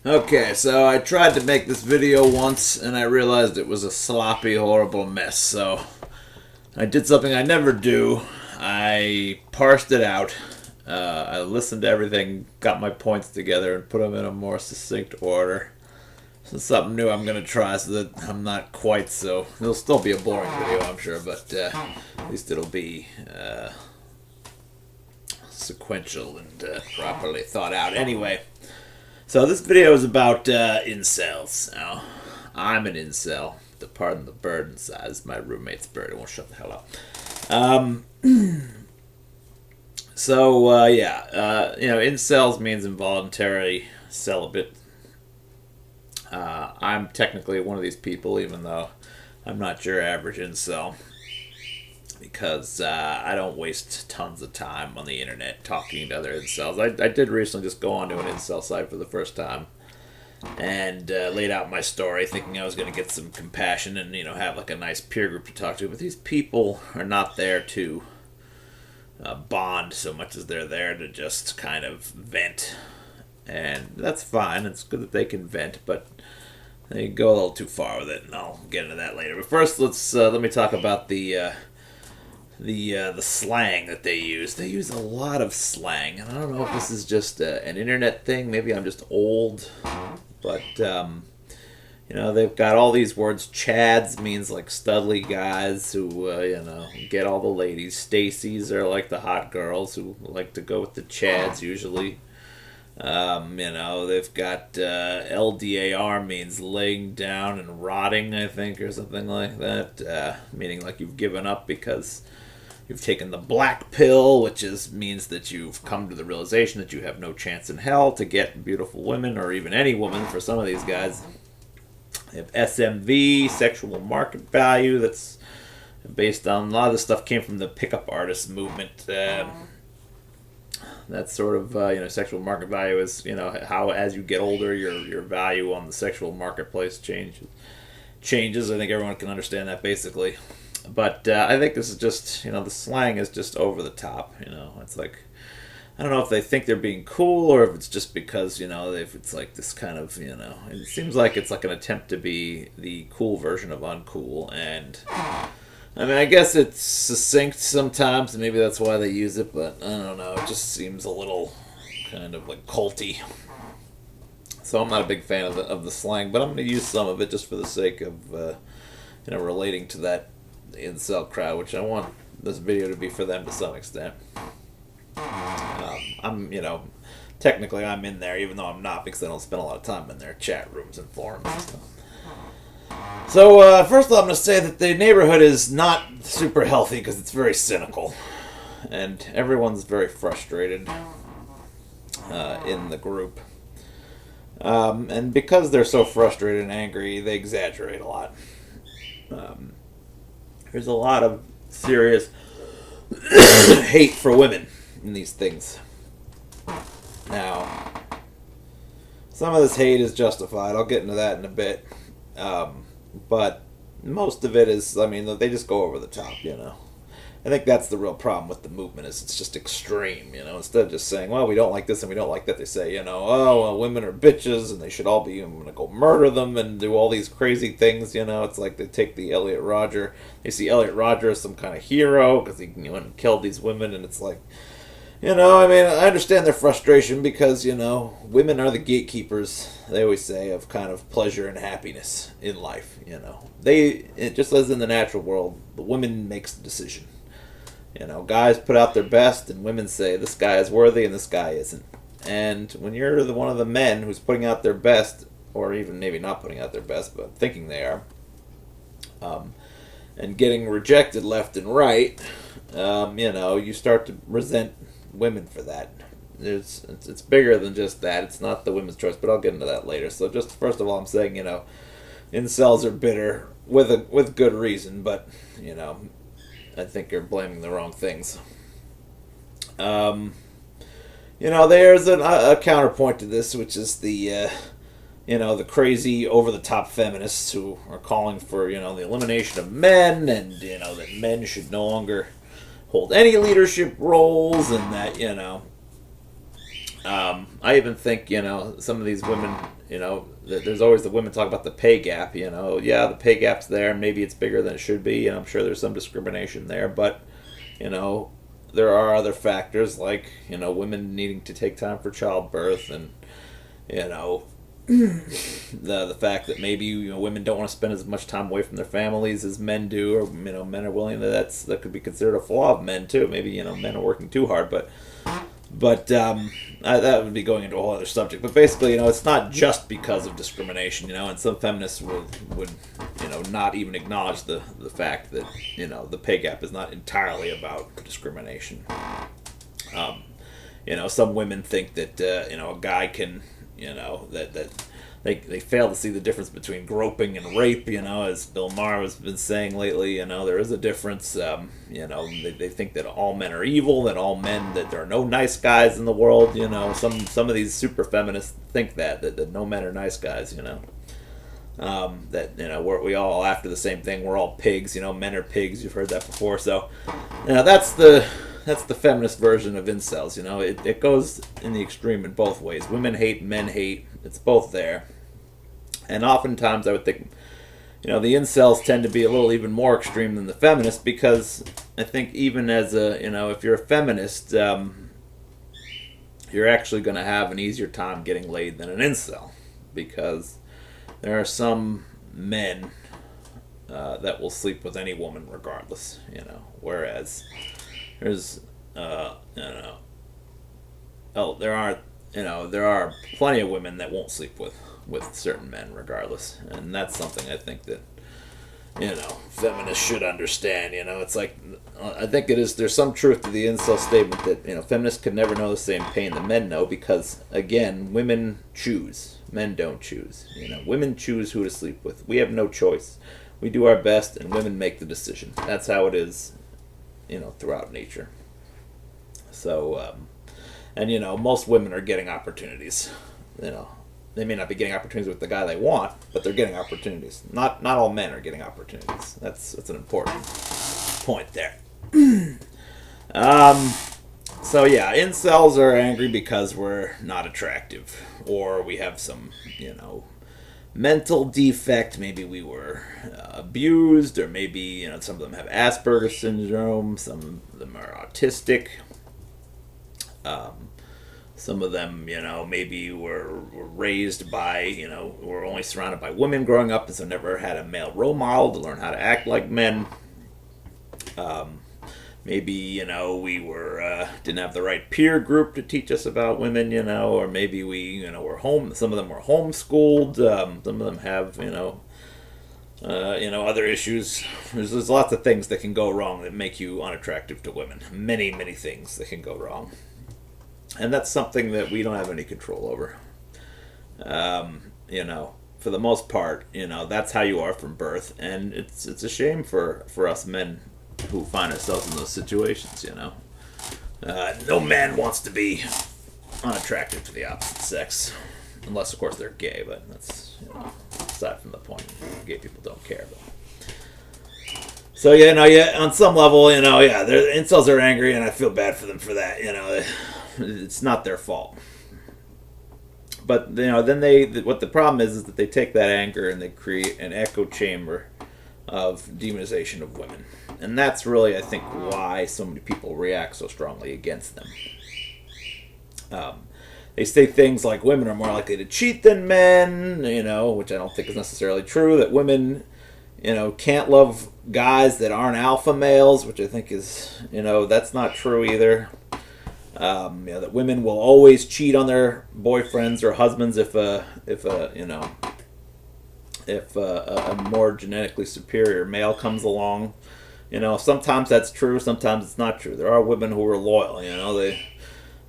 Okay, so I tried to make this video once and I realized it was a sloppy, horrible mess. So I did something I never do. I parsed it out. I listened to everything, got my points together, and put them in a more succinct order. So it's something new I'm going to try so that I'm not quite so... It'll still be a boring video, I'm sure, but at least it'll be sequential and properly thought out. Anyway, so this video is about incels. Now, I'm an incel. Pardon the bird inside. It's my roommate's bird. It won't shut the hell up. Incels means involuntary celibate. I'm technically one of these people, even though I'm not your average incel, because I don't waste tons of time on the internet talking to other incels. I did recently just go onto an incel site for the first time and laid out my story, thinking I was going to get some compassion and have like a nice peer group to talk to. But these people are not there to bond so much as they're there to just kind of vent, and that's fine. It's good that they can vent, but they go a little too far with it, and I'll get into that later. But first, let me talk about the slang that they use. They use a lot of slang, and I don't know if this is just an internet thing. Maybe I'm just old, but they've got all these words. Chads means like studly guys who get all the ladies. Stacy's are like the hot girls who like to go with the chads usually. They've got LDAR means laying down and rotting, I think, or something like that, meaning like you've given up because you've taken the black pill, which means that you've come to the realization that you have no chance in hell to get beautiful women, or even any woman for some of these guys. They have SMV, sexual market value, that's based on, a lot of this stuff came from the pickup artist movement. That's sort of, sexual market value is, how as you get older, your value on the sexual marketplace changes. I think everyone can understand that basically. But I think this is just, the slang is just over the top. It's like, I don't know if they think they're being cool or if it's just because, it's like this kind of, it seems like it's like an attempt to be the cool version of uncool. And I mean, I guess it's succinct sometimes, and maybe that's why they use it, but I don't know. It just seems a little kind of like culty. So I'm not a big fan of the slang, but I'm going to use some of it just for the sake of, relating to that incel crowd, which I want this video to be for them to some extent. Technically I'm in there, even though I'm not, because I don't spend a lot of time in their chat rooms and forums and stuff. So, first of all, I'm going to say that the neighborhood is not super healthy because it's very cynical. And everyone's very frustrated in the group. And because they're so frustrated and angry, they exaggerate a lot. There's a lot of serious hate for women in these things. Now, some of this hate is justified. I'll get into that in a bit. But most of it is, they just go over the top, I think that's the real problem with the movement, is it's just extreme, Instead of just saying, well, we don't like this and we don't like that, they say, oh, well, women are bitches and they should all be, I'm going to go murder them and do all these crazy things, It's like they take the Elliot Rodger, they see Elliot Rodger as some kind of hero because he went and killed these women, and it's like, I understand their frustration because, women are the gatekeepers, they always say, of kind of pleasure and happiness in life, It just as in the natural world, the woman makes the decision. Guys put out their best and women say, this guy is worthy and this guy isn't. And when you're one of the men who's putting out their best, or even maybe not putting out their best, but thinking they are, and getting rejected left and right, you start to resent women for that. It's bigger than just that. It's not the women's choice, but I'll get into that later. So just first of all, I'm saying, incels are bitter with good reason, but I think you're blaming the wrong things. There's a counterpoint to this, which is the crazy over-the-top feminists who are calling for, the elimination of men, and, that men should no longer hold any leadership roles, and that, I even think, some of these women, there's always the women talk about the pay gap. Yeah, the pay gap's there, and maybe it's bigger than it should be, and I'm sure there's some discrimination there, but you know, there are other factors like women needing to take time for childbirth, and you know the fact that maybe women don't want to spend as much time away from their families as men do, or men are willing to. That could be considered a flaw of men too. Maybe men are working too hard, but that would be going into a whole other subject. But basically, it's not just because of discrimination, and some feminists would not even acknowledge the fact that the pay gap is not entirely about discrimination. Some women think that a guy can that they fail to see the difference between groping and rape. As Bill Maher has been saying lately, there is a difference. They think that all men are evil, that all men, that there are no nice guys in the world. Some of these super feminists think that no men are nice guys. That we all after the same thing. We're all pigs. Men are pigs. You've heard that before. So, that's the feminist version of incels. It goes in the extreme in both ways. Women hate, men hate. It's both there. And oftentimes I would think, the incels tend to be a little even more extreme than the feminists, because I think even as if you're a feminist, you're actually going to have an easier time getting laid than an incel, because there are some men that will sleep with any woman regardless, whereas there's, there are plenty of women that won't sleep with certain men regardless, and that's something I think that feminists should understand. It's like, I think there's some truth to the incel statement that feminists could never know the same pain that men know, because again, women choose, men don't choose. Women choose who to sleep with. We have no choice. We do our best, and women make the decision. That's how it is throughout nature. So and most women are getting opportunities. They may not be getting opportunities with the guy they want, but they're getting opportunities. Not all men are getting opportunities. That's an important point there. So yeah, incels are angry because we're not attractive, or we have some mental defect. Maybe we were abused, or maybe some of them have Asperger's syndrome. Some of them are autistic. Some of them, maybe were raised by, were only surrounded by women growing up, and so never had a male role model to learn how to act like men. Maybe, we were didn't have the right peer group to teach us about women, or maybe we, were some of them were homeschooled. Some of them have, other issues. There's lots of things that can go wrong that make you unattractive to women. Many, many things that can go wrong. And that's something that we don't have any control over. For the most part, that's how you are from birth, and it's a shame for us men who find ourselves in those situations. No man wants to be unattractive to the opposite sex, unless of course they're gay. But that's aside from the point. Gay people don't care. But so on some level, the incels are angry, and I feel bad for them for that. It's not their fault. But then what the problem is that they take that anger and they create an echo chamber of demonization of women, and that's really, I think, why so many people react so strongly against them. They say things like women are more likely to cheat than men, which I don't think is necessarily true. That women, can't love guys that aren't alpha males, which I think is, that's not true either. That women will always cheat on their boyfriends or husbands if a more genetically superior male comes along. Sometimes that's true, sometimes it's not true. There are women who are loyal.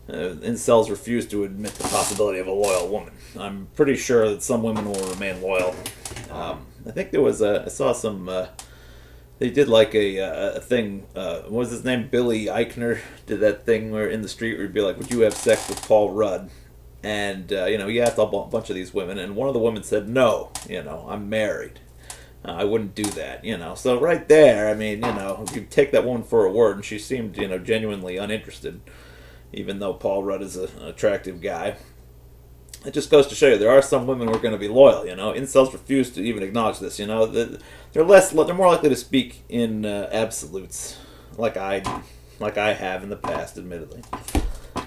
Incels refuse to admit the possibility of a loyal woman. I'm pretty sure that some women will remain loyal. I think there was I saw some. They did like a thing. What was his name? Billy Eichner did that thing where in the street where he'd be like, "Would you have sex with Paul Rudd?" And he asked a bunch of these women, and one of the women said, "No, I'm married. I wouldn't do that." So right there, if you take that woman for a word, and she seemed genuinely uninterested, even though Paul Rudd is an attractive guy. It just goes to show you there are some women who are going to be loyal. Incels refuse to even acknowledge this. They're more likely to speak in absolutes, like I have in the past, admittedly.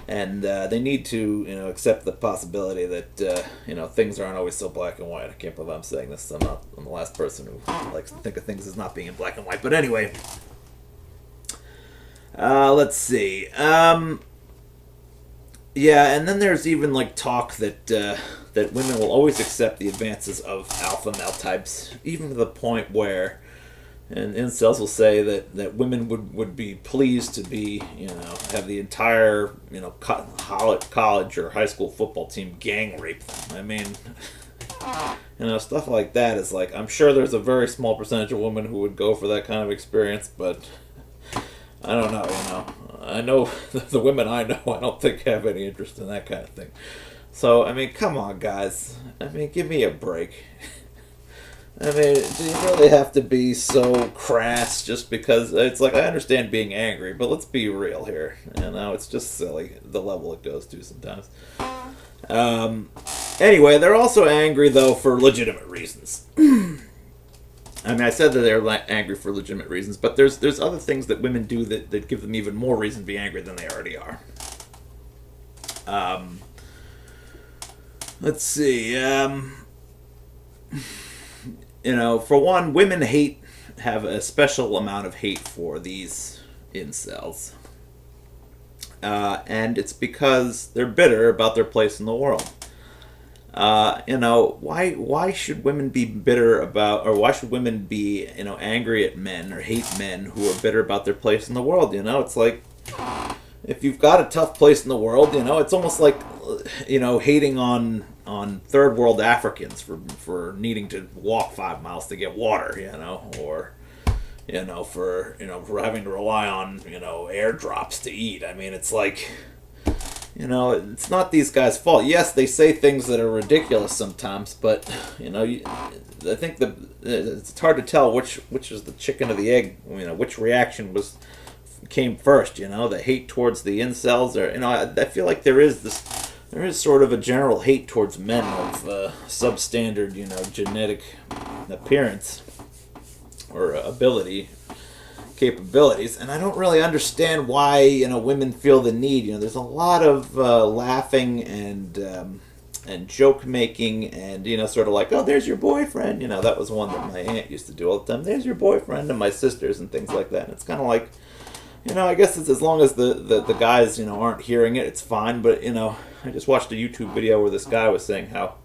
And they need to, accept the possibility that, things aren't always so black and white. I can't believe I'm saying this. I'm the last person who likes to think of things as not being in black and white. But anyway, let's see. Yeah, and then there's even talk that that women will always accept the advances of alpha male types, even to the point where, and incels will say that women would be pleased to be, have the entire, college or high school football team gang rape them. I mean, stuff like that is I'm sure there's a very small percentage of women who would go for that kind of experience, but I don't know, I know the women I know, I don't think have any interest in that kind of thing. So, I mean, come on, guys. I mean, give me a break. I mean, do you really have to be so crass just because it's I understand being angry, but let's be real here. It's just silly, the level it goes to sometimes. Anyway, they're also angry, though, for legitimate reasons. I mean, I said that they're angry for legitimate reasons, but there's other things that women do that give them even more reason to be angry than they already are. Let's see. For one, women have a special amount of hate for these incels. And it's because they're bitter about their place in the world. Why should women be bitter about, or why should women be, angry at men or hate men who are bitter about their place in the world? It's if you've got a tough place in the world, it's almost like, hating on third world Africans for needing to walk 5 miles to get water, or for having to rely on airdrops to eat. I mean, it's it's not these guys' fault. Yes, they say things that are ridiculous sometimes, but I think it's hard to tell which is the chicken or the egg. Which reaction came first. The hate towards the incels, or I feel like there is sort of a general hate towards men of substandard, genetic appearance or capabilities, and I don't really understand why women feel the need. There's a lot of laughing and joke making, and sort of oh, there's your boyfriend. That was one that my aunt used to do all the time. There's your boyfriend, and my sisters and things like that. And it's kind of I guess it's as long as the guys aren't hearing it, it's fine. But I just watched a YouTube video where this guy was saying how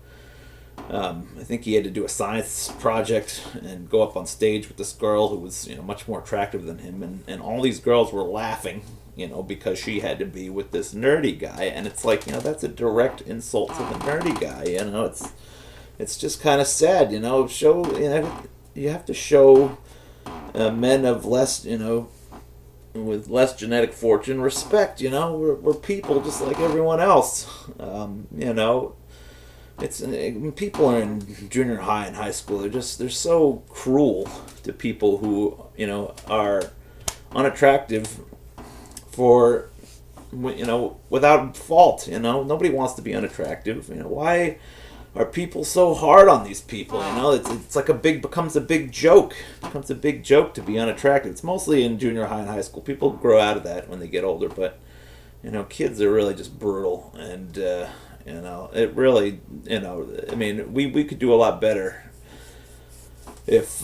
I think he had to do a science project and go up on stage with this girl who was much more attractive than him, and all these girls were laughing because she had to be with this nerdy guy, and it's that's a direct insult to the nerdy guy. It's just kind of sad. You have to show men of less with less genetic fortune respect. We're people just like everyone else. It's when people are in junior high and high school, they're so cruel to people who are unattractive for without fault. Nobody wants to be unattractive. Why are people so hard on these people? It's becomes a big joke. It becomes a big joke to be unattractive. It's mostly in junior high and high school. People grow out of that when they get older, but kids are really just brutal, and it really, I mean, we could do a lot better if,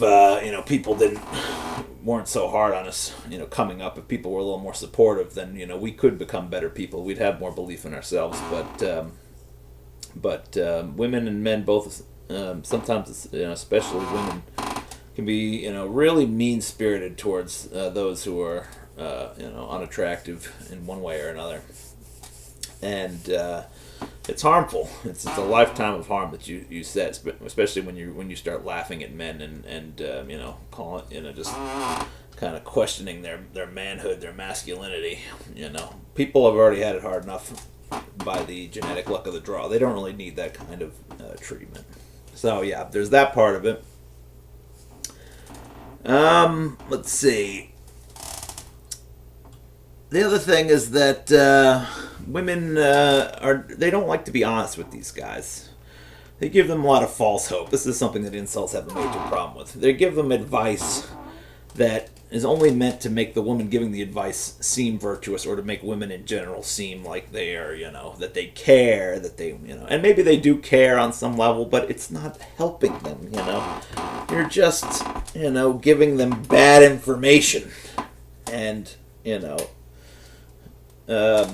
people weren't so hard on us, coming up. If people were a little more supportive, then, we could become better people. We'd have more belief in ourselves. But women and men both, sometimes, especially women, can be, really mean-spirited towards those who are, unattractive in one way or another. And it's harmful. It's a lifetime of harm that you set, especially when you start laughing at men and calling just kind of questioning their manhood, their masculinity. People have already had it hard enough by the genetic luck of the draw. They don't really need that kind of treatment. So yeah, there's that part of it. Let's see. The other thing is that women they don't like to be honest with these guys. They give them a lot of false hope. This is something that incels have a major problem with. They give them advice that is only meant to make the woman giving the advice seem virtuous, or to make women in general seem like they are, that they care, that they, and maybe they do care on some level, but it's not helping them, You're just, giving them bad information. And, a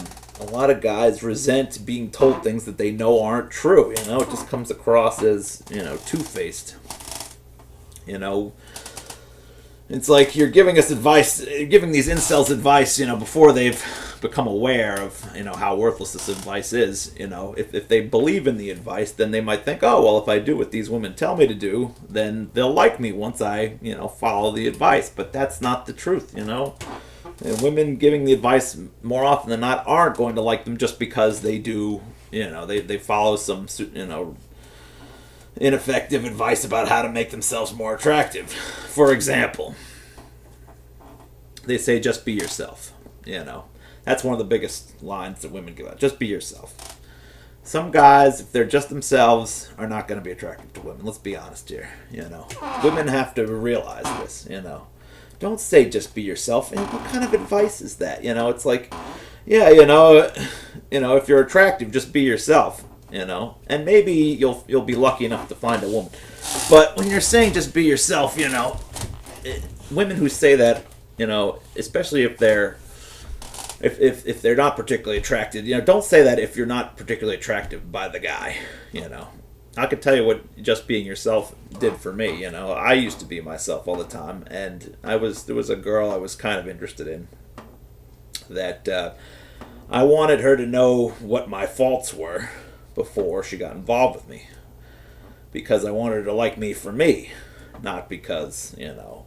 lot of guys resent being told things that they know aren't true, It just comes across as, two-faced. It's like you're giving us advice, giving these incels advice, before they've become aware of, how worthless this advice is. If they believe in the advice, then they might think, oh, well, if I do what these women tell me to do, then they'll like me once I, follow the advice. But that's not the truth, And women giving the advice more often than not aren't going to like them just because they do, they follow some, ineffective advice about how to make themselves more attractive. For example, they say just be yourself. That's one of the biggest lines that women give out. Just be yourself. Some guys, if they're just themselves, are not going to be attractive to women. Let's be honest here. Women have to realize this. Don't say just be yourself. And what kind of advice is that? It's like, yeah, if you're attractive, just be yourself. And maybe you'll be lucky enough to find a woman. But when you're saying just be yourself, women who say that, especially if they're not particularly attracted, don't say that if you're not particularly attractive by the guy, I could tell you what just being yourself did for me, I used to be myself all the time, and there was a girl I was kind of interested in that I wanted her to know what my faults were before she got involved with me, because I wanted her to like me for me, not because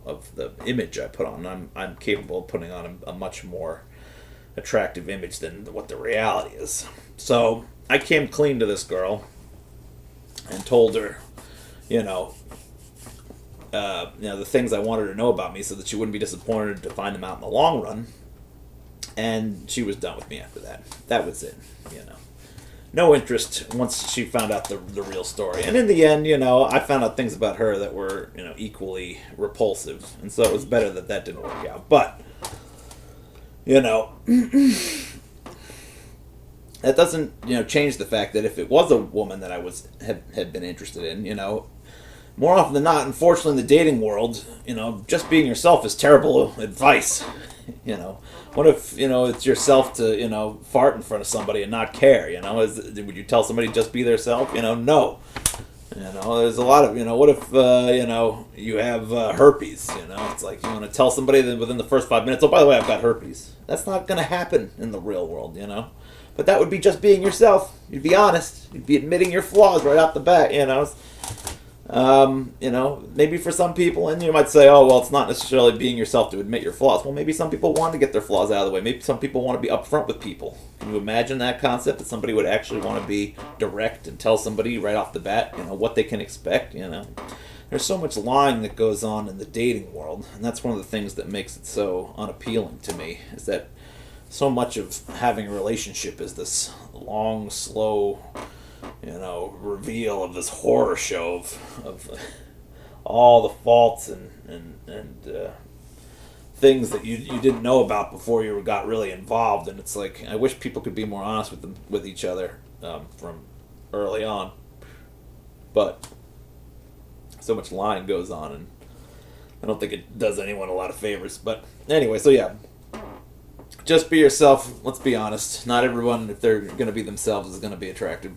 of the image I put on. I'm capable of putting on a much more attractive image than what the reality is. So I came clean to this girl and told her, the things I wanted her to know about me, so that she wouldn't be disappointed to find them out in the long run. And she was done with me after that. That was it. No interest once she found out the real story. And in the end, I found out things about her that were, equally repulsive. And so it was better that didn't work out. But, that doesn't, change the fact that if it was a woman that I had been interested in, more often than not, unfortunately, in the dating world, just being yourself is terrible advice. What if, it's yourself to, fart in front of somebody and not care, would you tell somebody just be themselves? No. There's a lot of, what if, you have herpes, it's like you want to tell somebody that within the first 5 minutes, oh, by the way, I've got herpes. That's not going to happen in the real world, But that would be just being yourself. You'd be honest. You'd be admitting your flaws right off the bat, Maybe for some people, and you might say, oh, well, it's not necessarily being yourself to admit your flaws. Well, maybe some people want to get their flaws out of the way. Maybe some people want to be upfront with people. Can you imagine that concept, that somebody would actually want to be direct and tell somebody right off the bat, what they can expect, There's so much lying that goes on in the dating world, and that's one of the things that makes it so unappealing to me, is that so much of having a relationship is this long, slow, reveal of this horror show of all the faults and things that you didn't know about before you got really involved. And it's like, I wish people could be more honest with each other from early on. But so much lying goes on, and I don't think it does anyone a lot of favors. But anyway, so yeah. Just be yourself. Let's be honest. Not everyone, if they're going to be themselves, is going to be attractive.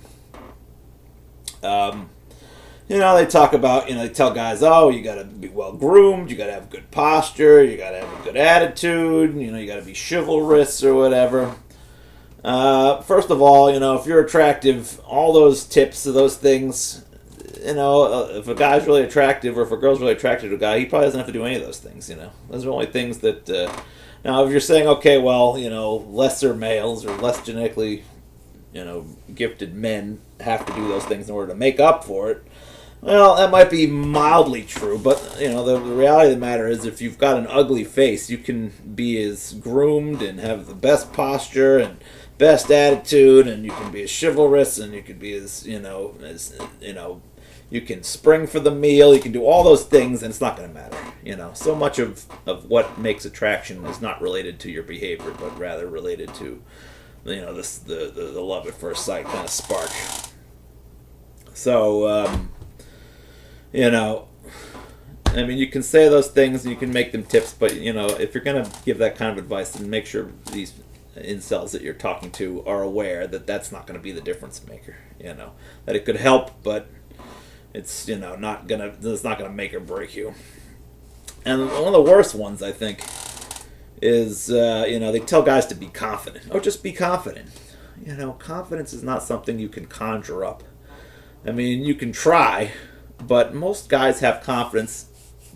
They talk about, they tell guys, oh, you got to be well groomed, you got to have good posture, you got to have a good attitude, you got to be chivalrous or whatever. First of all, if you're attractive, all those tips or those things, if a guy's really attractive, or if a girl's really attracted to a guy, he probably doesn't have to do any of those things, Those are only things that, now if you're saying, okay, well, lesser males or less genetically, gifted men have to do those things in order to make up for it, Well, that might be mildly true, but the reality of the matter is, if you've got an ugly face, you can be as groomed and have the best posture and best attitude, and you can be as chivalrous, and you can be you can spring for the meal, you can do all those things, and it's not going to matter. So much of what makes attraction is not related to your behavior, but rather related to the love at first sight kind of spark. So. You can say those things and you can make them tips, but, if you're going to give that kind of advice, then make sure these incels that you're talking to are aware that that's not going to be the difference maker, that it could help, but it's, not going to make or break you. And one of the worst ones, I think, is, they tell guys to be confident. Oh, just be confident. Confidence is not something you can conjure up. You can try, but most guys have confidence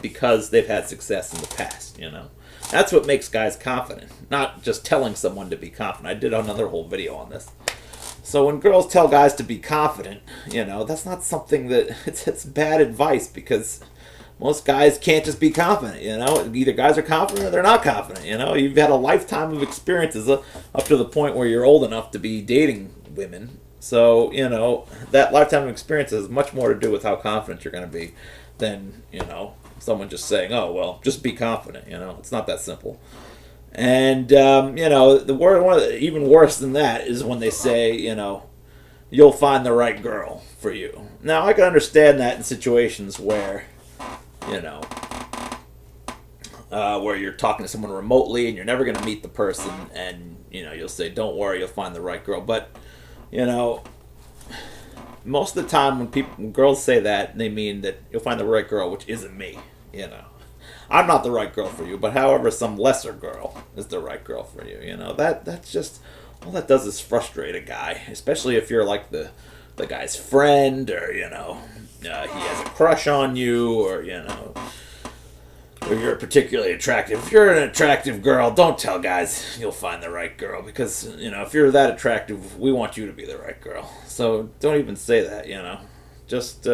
because they've had success in the past, That's what makes guys confident, not just telling someone to be confident. I did another whole video on this. So when girls tell guys to be confident, that's not something that... It's bad advice, because most guys can't just be confident, Either guys are confident or they're not confident, You've had a lifetime of experiences up to the point where you're old enough to be dating women. So, that lifetime of experience has much more to do with how confident you're going to be than, someone just saying, oh, well, just be confident, It's not that simple. And, even worse than that is when they say, you'll find the right girl for you. Now, I can understand that in situations where, where you're talking to someone remotely and you're never going to meet the person, and, you'll say, don't worry, you'll find the right girl. But most of the time when girls say that, they mean that you'll find the right girl, which isn't me, I'm not the right girl for you, but however, some lesser girl is the right girl for you, That's just, all that does is frustrate a guy, especially if you're like the guy's friend, or, he has a crush on you, or, or you're particularly attractive. If you're an attractive girl, don't tell guys you'll find the right girl, because, if you're that attractive, we want you to be the right girl. So don't even say that, Just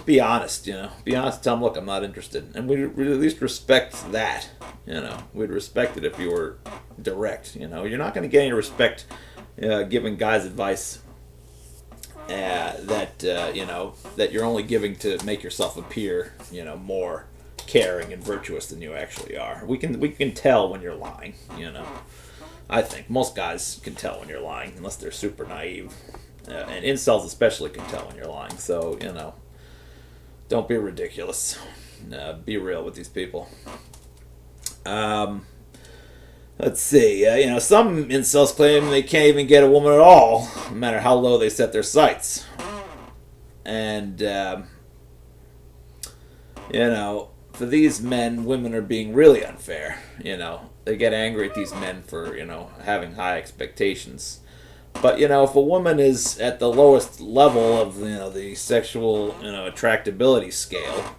be honest, Be honest, tell them, look, I'm not interested. And we'd at least respect that, We'd respect it if you were direct, You're not going to get any respect giving guys advice that you're only giving to make yourself appear, more caring and virtuous than you actually are. We can tell when you're lying, I think most guys can tell when you're lying, unless they're super naive, and incels especially can tell when you're lying. So don't be ridiculous. Be real with these people. Let's see. Some incels claim they can't even get a woman at all, no matter how low they set their sights. And for these men, women are being really unfair. They get angry at these men for, having high expectations. But, if a woman is at the lowest level of, the sexual, attractability scale,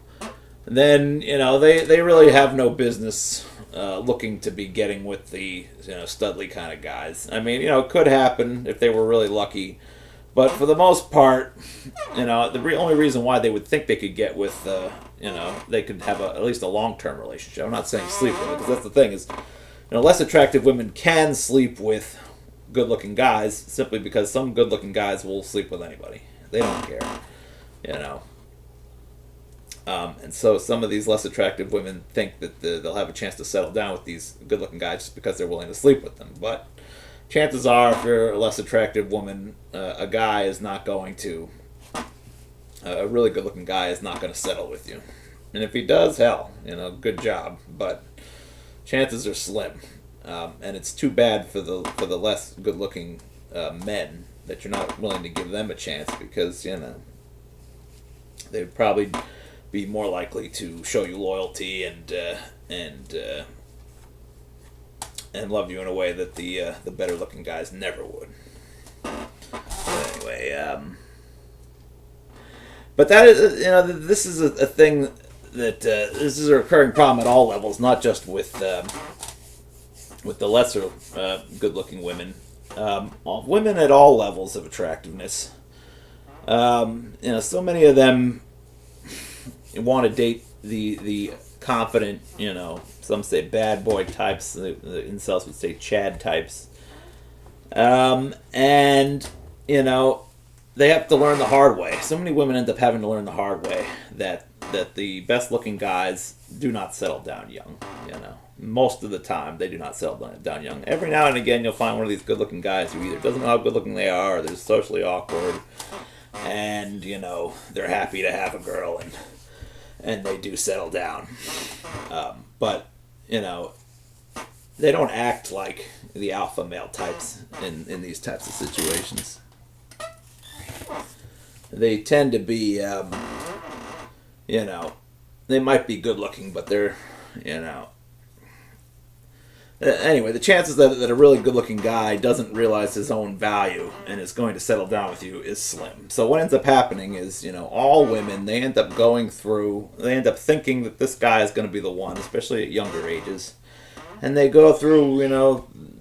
then, they really have no business looking to be getting with the, studly kind of guys. It could happen if they were really lucky. But for the most part, the only reason why they would think they could get with, they could have at least a long-term relationship. I'm not saying sleep with it, because that's the thing is, less attractive women can sleep with good-looking guys simply because some good-looking guys will sleep with anybody. They don't care, and so some of these less attractive women think that they'll have a chance to settle down with these good-looking guys just because they're willing to sleep with them. But chances are, if you're a less attractive woman, a guy is not going to, a really good-looking guy is not going to settle with you. And if he does, hell, good job. But chances are slim. And it's too bad for the less good-looking men that you're not willing to give them a chance, because, they'd probably be more likely to show you loyalty and love you in a way that the better-looking guys never would. Anyway, but that is, this is a thing that this is a recurring problem at all levels, not just with the lesser good-looking women. Women at all levels of attractiveness So many of them want to date the confident, some say bad boy types. The incels would say Chad types. And they have to learn the hard way. So many women end up having to learn the hard way that the best looking guys do not settle down young. Most of the time they do not settle down young. Every now and again you'll find one of these good looking guys who either doesn't know how good looking they are, or they're socially awkward, and they're happy to have a girl, and they do settle down. But they don't act like the alpha male types in these types of situations. They tend to be, they might be good looking, but they're, Anyway, the chances that a really good looking guy doesn't realize his own value and is going to settle down with you is slim. So what ends up happening is, all women, they end up thinking that this guy is going to be the one, especially at younger ages. And they go through,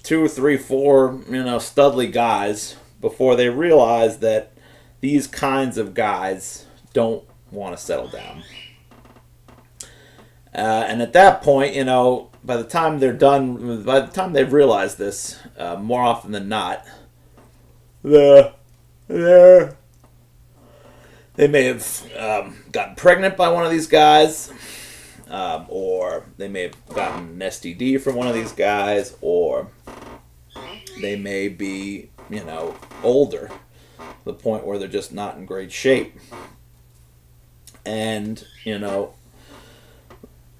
2, 3, 4, studly guys before they realize that these kinds of guys don't want to settle down. And at that point, by the time they're done, by the time they've realized this, more often than not, they may have gotten pregnant by one of these guys, or they may have gotten an STD from one of these guys, or they may be, older, to the point where they're just not in great shape. And,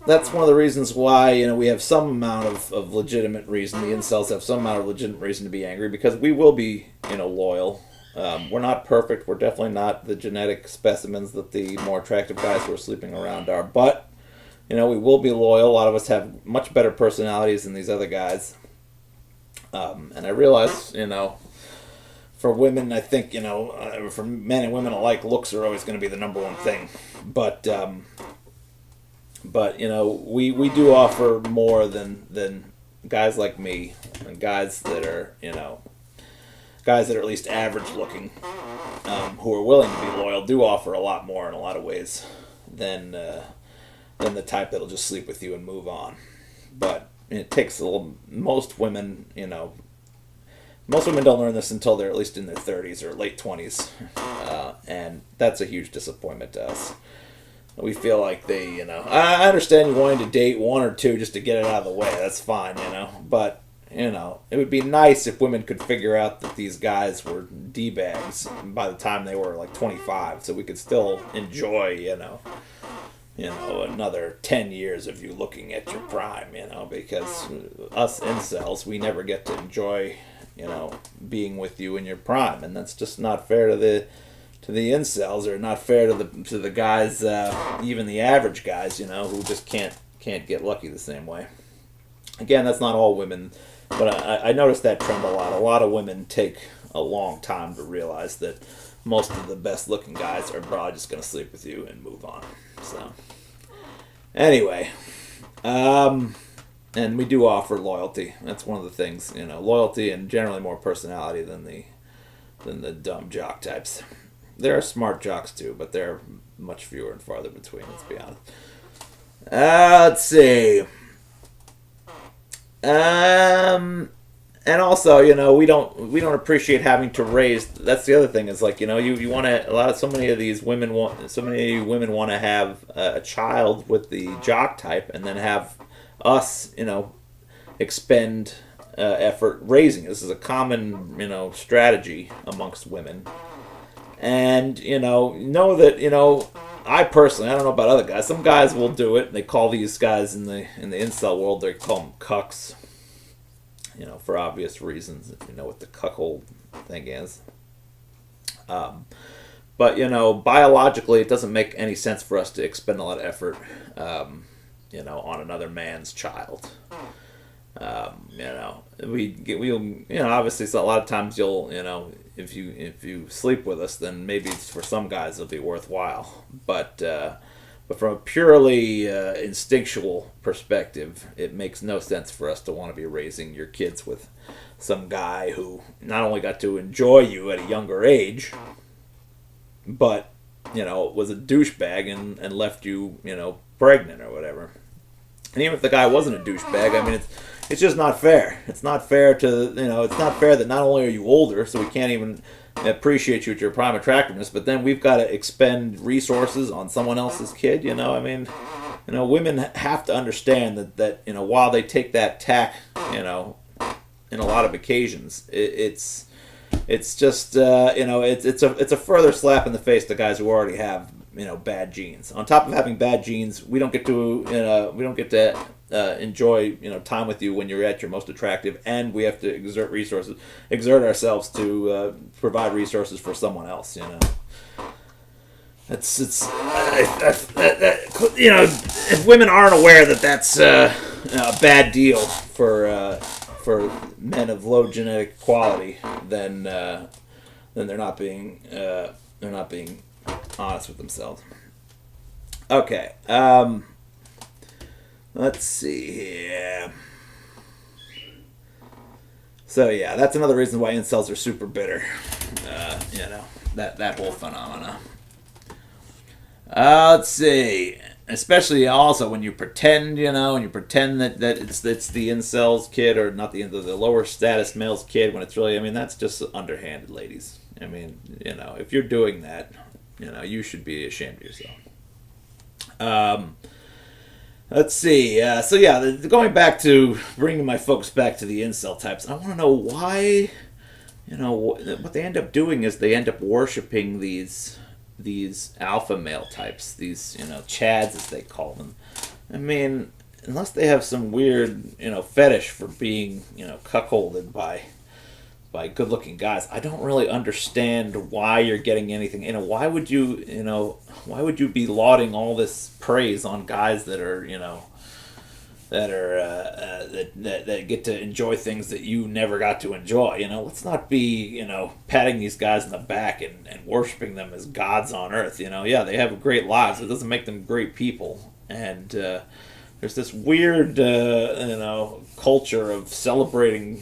that's one of the reasons why, we have some amount of legitimate reason, the incels have some amount of legitimate reason to be angry, because we will be, loyal. We're not perfect. We're definitely not the genetic specimens that the more attractive guys who are sleeping around are. But, we will be loyal. A lot of us have much better personalities than these other guys. And I realize, for women, I think, for men and women alike, looks are always going to be the number one thing. But we do offer more than guys like me, and guys that are at least average looking, who are willing to be loyal, do offer a lot more in a lot of ways than the type that'll just sleep with you and move on. But it takes most women don't learn this until they're at least in their 30s or late 20s, and that's a huge disappointment to us. We feel like they, I understand you wanting to date one or two just to get it out of the way. That's fine, But, it would be nice if women could figure out that these guys were D-bags by the time they were like 25, so we could still enjoy, another 10 years of you looking at your prime, because us incels, we never get to enjoy, being with you in your prime, and that's just not fair to the incels, or not fair to the guys, even the average guys, who just can't get lucky the same way. Again, that's not all women, but I noticed that trend a lot. A lot of women take a long time to realize that most of the best looking guys are probably just going to sleep with you and move on. So, anyway, and we do offer loyalty. That's one of the things, loyalty, and generally more personality than the dumb jock types. There are smart jocks too, but they're much fewer and farther between, let's be honest. Let's see. And also, we don't appreciate having to raise. That's the other thing, is like, you want to, so many women want to have a child with the jock type, and then have us, expend effort raising. This is a common, strategy amongst women. And, know that, I personally, I don't know about other guys, some guys will do it. They call these guys in the incel world, they call them cucks, for obvious reasons, if you know what the cuckold thing is. But, biologically, it doesn't make any sense for us to expend a lot of effort, on another man's child. Obviously, so a lot of times you'll, if you sleep with us, then maybe for some guys it'll be worthwhile. But from a purely instinctual perspective, it makes no sense for us to want to be raising your kids with some guy who not only got to enjoy you at a younger age, but was a douchebag and left you pregnant or whatever. And even if the guy wasn't a douchebag, I mean, it's just not fair. It's not fair to it's not fair that not only are you older, so we can't even appreciate you at your prime attractiveness, but then we've got to expend resources on someone else's kid. I mean, women have to understand that while they take that tack, in a lot of occasions, it's just it's a further slap in the face to guys who already have bad genes. On top of having bad genes, we don't get to enjoy time with you when you're at your most attractive, and we have to exert ourselves to provide resources for someone else. If women aren't aware that that's a bad deal for men of low genetic quality, then they're not being honest with themselves. Okay. Let's see here. So yeah, that's another reason why incels are super bitter. That whole phenomena. Let's see. Especially also when you pretend, and you pretend that it's the incels kid, or not the lower status male's kid, when it's really, I mean, that's just underhanded, ladies. I mean, if you're doing that, you should be ashamed of yourself. Let's see. So yeah, going back to bringing my focus back to the incel types, I want to know why. What they end up doing is they end up worshiping these alpha male types, these chads as they call them. I mean, unless they have some weird fetish for being cuckolded by good-looking guys, I don't really understand why you're getting anything. Why would you be lauding all this praise on guys that are that get to enjoy things that you never got to enjoy? Let's not be patting these guys in the back and worshiping them as gods on earth. Yeah, they have great lives. It doesn't make them great people. And there's this weird culture of celebrating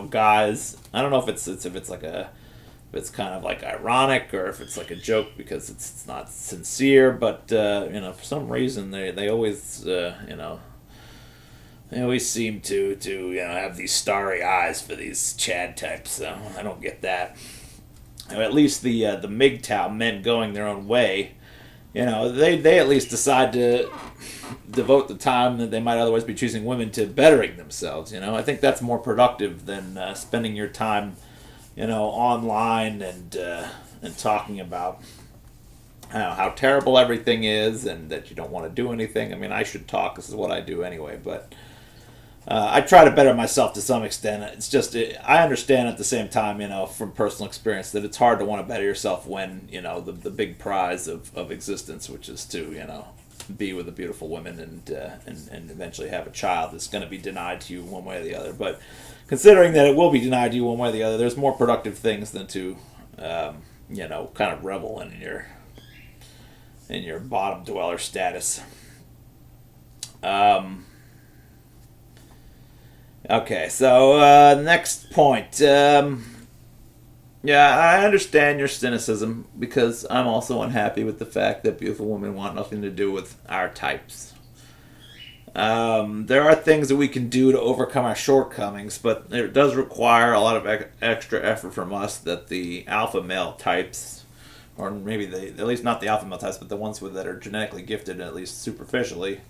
guys. I don't know if it's kind of like ironic, or if it's like a joke because it's not sincere, but for some reason they always they always seem to have these starry eyes for these Chad types. So I don't get that. At least the MGTOW men going their own way, they at least decide to devote the time that they might otherwise be choosing women to bettering themselves. I think that's more productive than spending your time online and talking about how terrible everything is and that you don't want to do anything. I mean, I should talk. This is what I do anyway, but I try to better myself to some extent. It's just I understand at the same time, from personal experience, that it's hard to want to better yourself when the big prize of existence, which is to be with a beautiful woman and eventually have a child, is going to be denied to you one way or the other. But considering that it will be denied to you one way or the other, there's more productive things than to kind of revel in your bottom dweller status. Okay, so next point. Yeah, I understand your cynicism, because I'm also unhappy with the fact that beautiful women want nothing to do with our types. There are things that we can do to overcome our shortcomings, but it does require a lot of extra effort from us that the alpha male types, or maybe at least not the alpha male types, but the ones that are genetically gifted, at least superficially,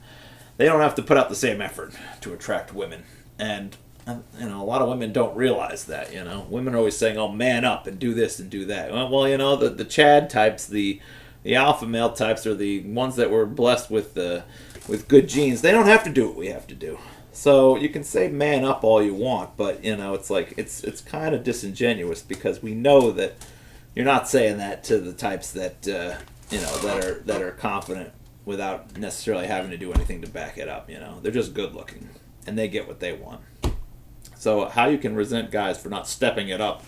they don't have to put out the same effort to attract women. And a lot of women don't realize that. Women are always saying, "Oh, man up and do this and do that." Well, the Chad types, the alpha male types, are the ones that were blessed with good genes. They don't have to do what we have to do. So you can say "man up" all you want, but it's like it's kind of disingenuous, because we know that you're not saying that to the types that that are confident without necessarily having to do anything to back it up. They're just good looking and they get what they want. So how you can resent guys for not stepping it up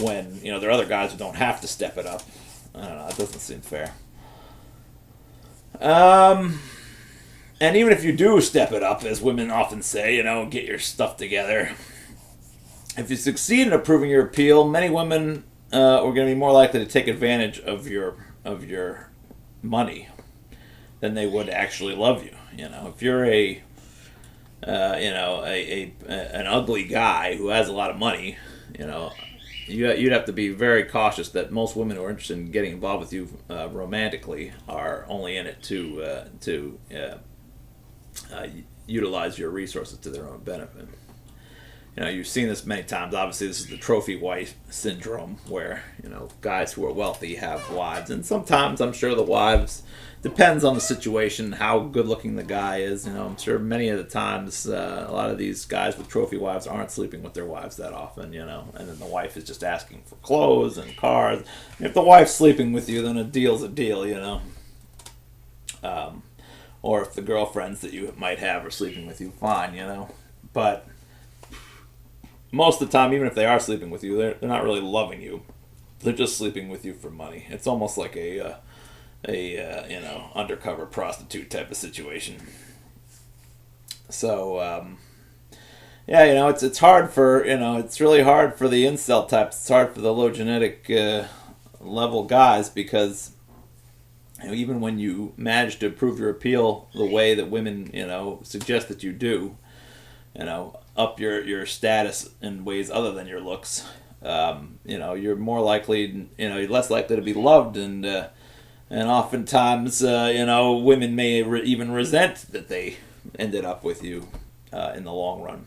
when there are other guys who don't have to step it up, I don't know. It doesn't seem fair. And even if you do step it up, as women often say, get your stuff together, if you succeed in improving your appeal, many women are going to be more likely to take advantage of your of your money than they would actually love you. If you're an ugly guy who has a lot of money, you'd have to be very cautious that most women who are interested in getting involved with you romantically are only in it to utilize your resources to their own benefit. You've seen this many times. Obviously, this is the trophy wife syndrome, where guys who are wealthy have wives, and sometimes I'm sure the wives, depends on the situation, how good looking the guy is. I'm sure many of the times a lot of these guys with trophy wives aren't sleeping with their wives that often. And then the wife is just asking for clothes and cars. If the wife's sleeping with you, then a deal's a deal. Or if the girlfriends that you might have are sleeping with you, fine. But most of the time, even if they are sleeping with you, they're not really loving you. They're just sleeping with you for money. It's almost like a undercover prostitute type of situation. So it's hard for it's really hard for the incel types. It's hard for the low genetic level guys, because even when you manage to prove your appeal the way that women suggest that you do, up your status in ways other than your looks, you're more likely, you're less likely to be loved, and oftentimes, women may even resent that they ended up with you in the long run.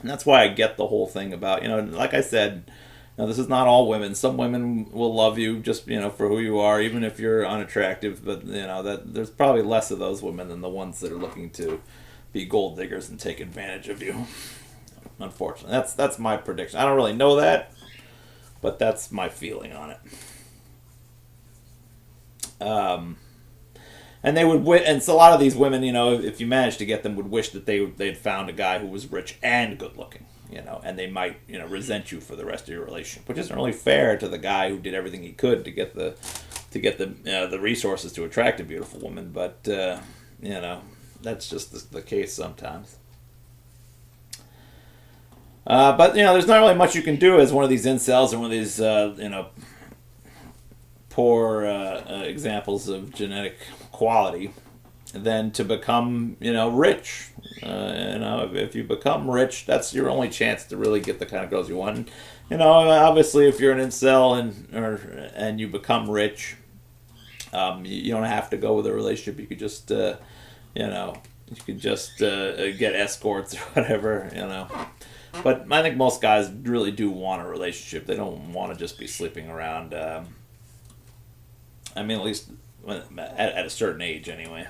And that's why I get the whole thing about, like I said, this is not all women. Some women will love you just, for who you are, even if you're unattractive. But, that there's probably less of those women than the ones that are looking to be gold diggers and take advantage of you. Unfortunately, that's my prediction. I don't really know that, but that's my feeling on it. And they would, and so a lot of these women, if you managed to get them, would wish that they'd found a guy who was rich and good looking, and they might, resent you for the rest of your relationship, which isn't really fair to the guy who did everything he could to get the resources to attract a beautiful woman. But that's just the case sometimes. But there's not really much you can do as one of these incels or one of these poor examples of genetic quality than to become and if you become rich, that's your only chance to really get the kind of girls you want. Obviously, if you're an incel and you become rich, you don't have to go with a relationship. You could just get escorts or whatever. But I think most guys really do want a relationship. They don't want to just be sleeping around. At least at a certain age, anyway.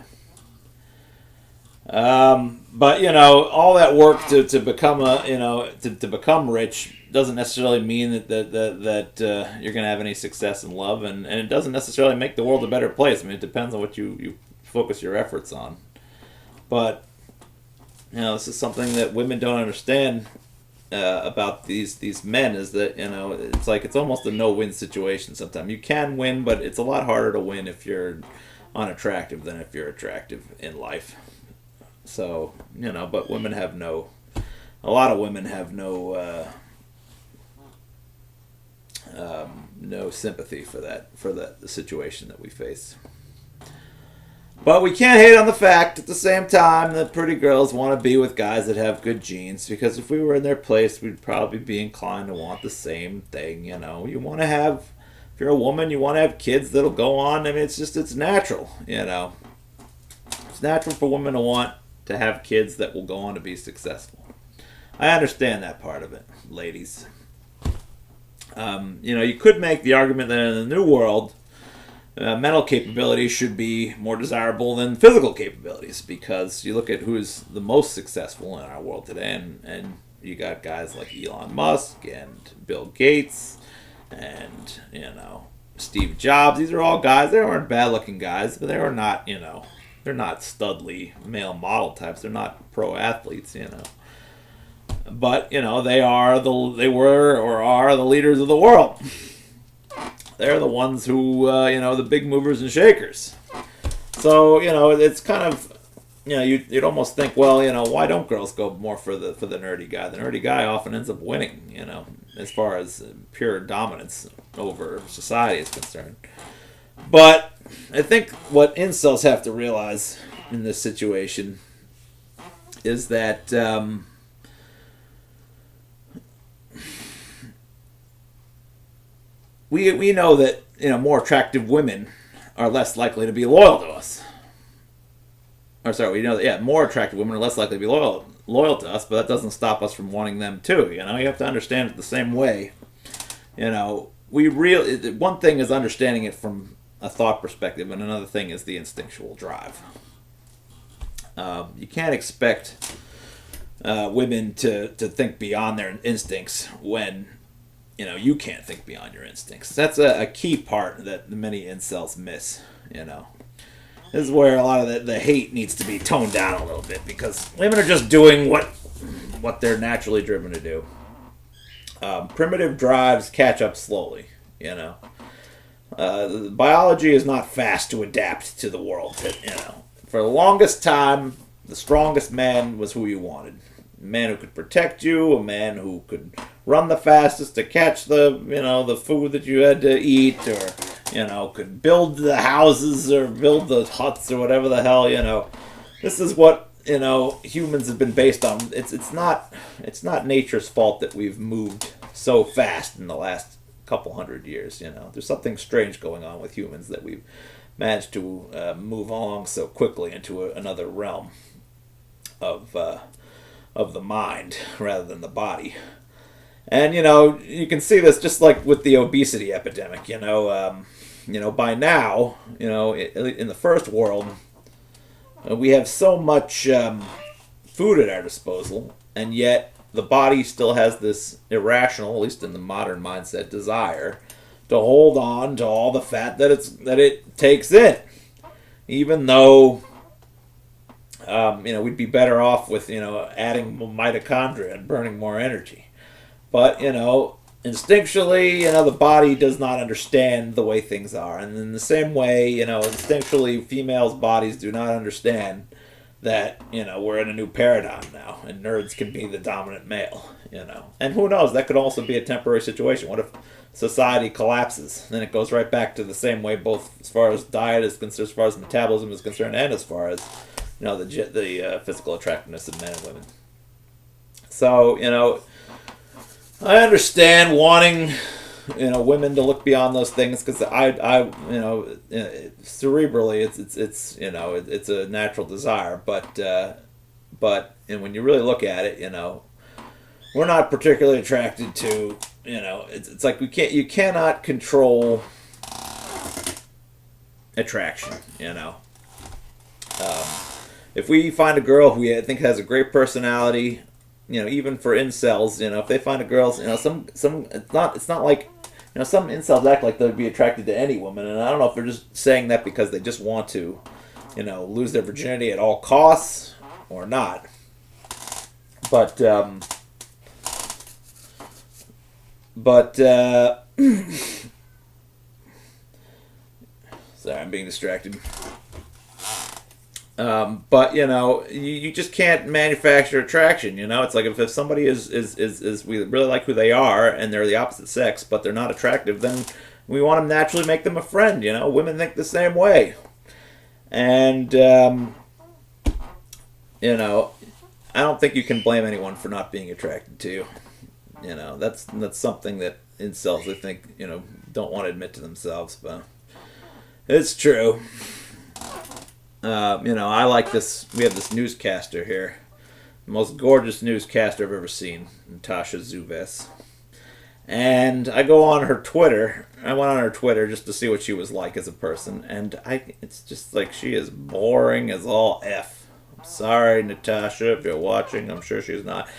But all that work to become to become rich doesn't necessarily mean that you're going to have any success in love, and it doesn't necessarily make the world a better place. It depends on what you focus your efforts on. But this is something that women don't understand about these men, is that it's almost a no-win situation. Sometimes you can win, but it's a lot harder to win if you're unattractive than if you're attractive in life. So but women have a lot of women have no sympathy for the situation that we face. But we can't hate on the fact at the same time that pretty girls want to be with guys that have good genes, because if we were in their place, we'd probably be inclined to want the same thing. You want to have, if you're a woman, you want to have kids that'll go on. It's natural, It's natural for women to want to have kids that will go on to be successful. I understand that part of it, ladies. You could make the argument that in the new world, mental capabilities should be more desirable than physical capabilities, because you look at who's the most successful in our world today, and you got guys like Elon Musk and Bill Gates and Steve Jobs. These are all guys. They aren't bad looking guys, but they are not they're not studly male model types. They're not pro athletes. But they were or are the leaders of the world. They're the ones who, the big movers and shakers. So, it's kind of, you'd almost think, well, why don't girls go more for the nerdy guy? The nerdy guy often ends up winning, as far as pure dominance over society is concerned. But I think what incels have to realize in this situation is that we know that more attractive women are less likely to be loyal to us. Or sorry, we know that more attractive women are less likely to be loyal to us, but that doesn't stop us from wanting them too. You have to understand it the same way. One thing is understanding it from a thought perspective, and another thing is the instinctual drive. You can't expect women to think beyond their instincts when you can't think beyond your instincts. That's a key part that many incels miss. This is where a lot of the hate needs to be toned down a little bit, because women are just doing what they're naturally driven to do. Primitive drives catch up slowly. Biology is not fast to adapt to the world. For the longest time, the strongest man was who you wanted. A man who could protect you, a man who could run the fastest to catch the food that you had to eat, or could build the houses or build the huts or whatever the hell. This is what humans have been based on. It's not nature's fault that we've moved so fast in the last couple hundred years. There's something strange going on with humans that we've managed to move along so quickly into another realm of the mind rather than the body. And you can see this just like with the obesity epidemic. By now, in the first world, we have so much food at our disposal, and yet the body still has this irrational, at least in the modern mindset, desire to hold on to all the fat that it takes in, even though we'd be better off with adding mitochondria and burning more energy. But instinctually, the body does not understand the way things are, and in the same way, instinctually, females' bodies do not understand that we're in a new paradigm now, and nerds can be the dominant male. And who knows? That could also be a temporary situation. What if society collapses? Then it goes right back to the same way, both as far as diet is concerned, as far as metabolism is concerned, and as far as the physical attractiveness of men and women. So I understand wanting women to look beyond those things, because cerebrally it's a natural desire, but when you really look at it, we're not particularly attracted to it's like you cannot control attraction. If we find a girl who we think has a great personality, even for incels, if they find a girl, some it's not like, some incels act like they'd be attracted to any woman, and I don't know if they're just saying that because they just want to, lose their virginity at all costs or not. But sorry, I'm being distracted. But you just can't manufacture attraction. It's like if somebody is we really like who they are and they're the opposite sex, but they're not attractive, then we want to naturally make them a friend. Women think the same way, and I don't think you can blame anyone for not being attracted to you. That's something that incels, I think, don't want to admit to themselves, but it's true. I like this. We have this newscaster here. The most gorgeous newscaster I've ever seen, Natasha Zuves. And I go on her Twitter. I went on her Twitter just to see what she was like as a person. And it's just like, she is boring as all F. I'm sorry, Natasha, if you're watching. I'm sure she's not.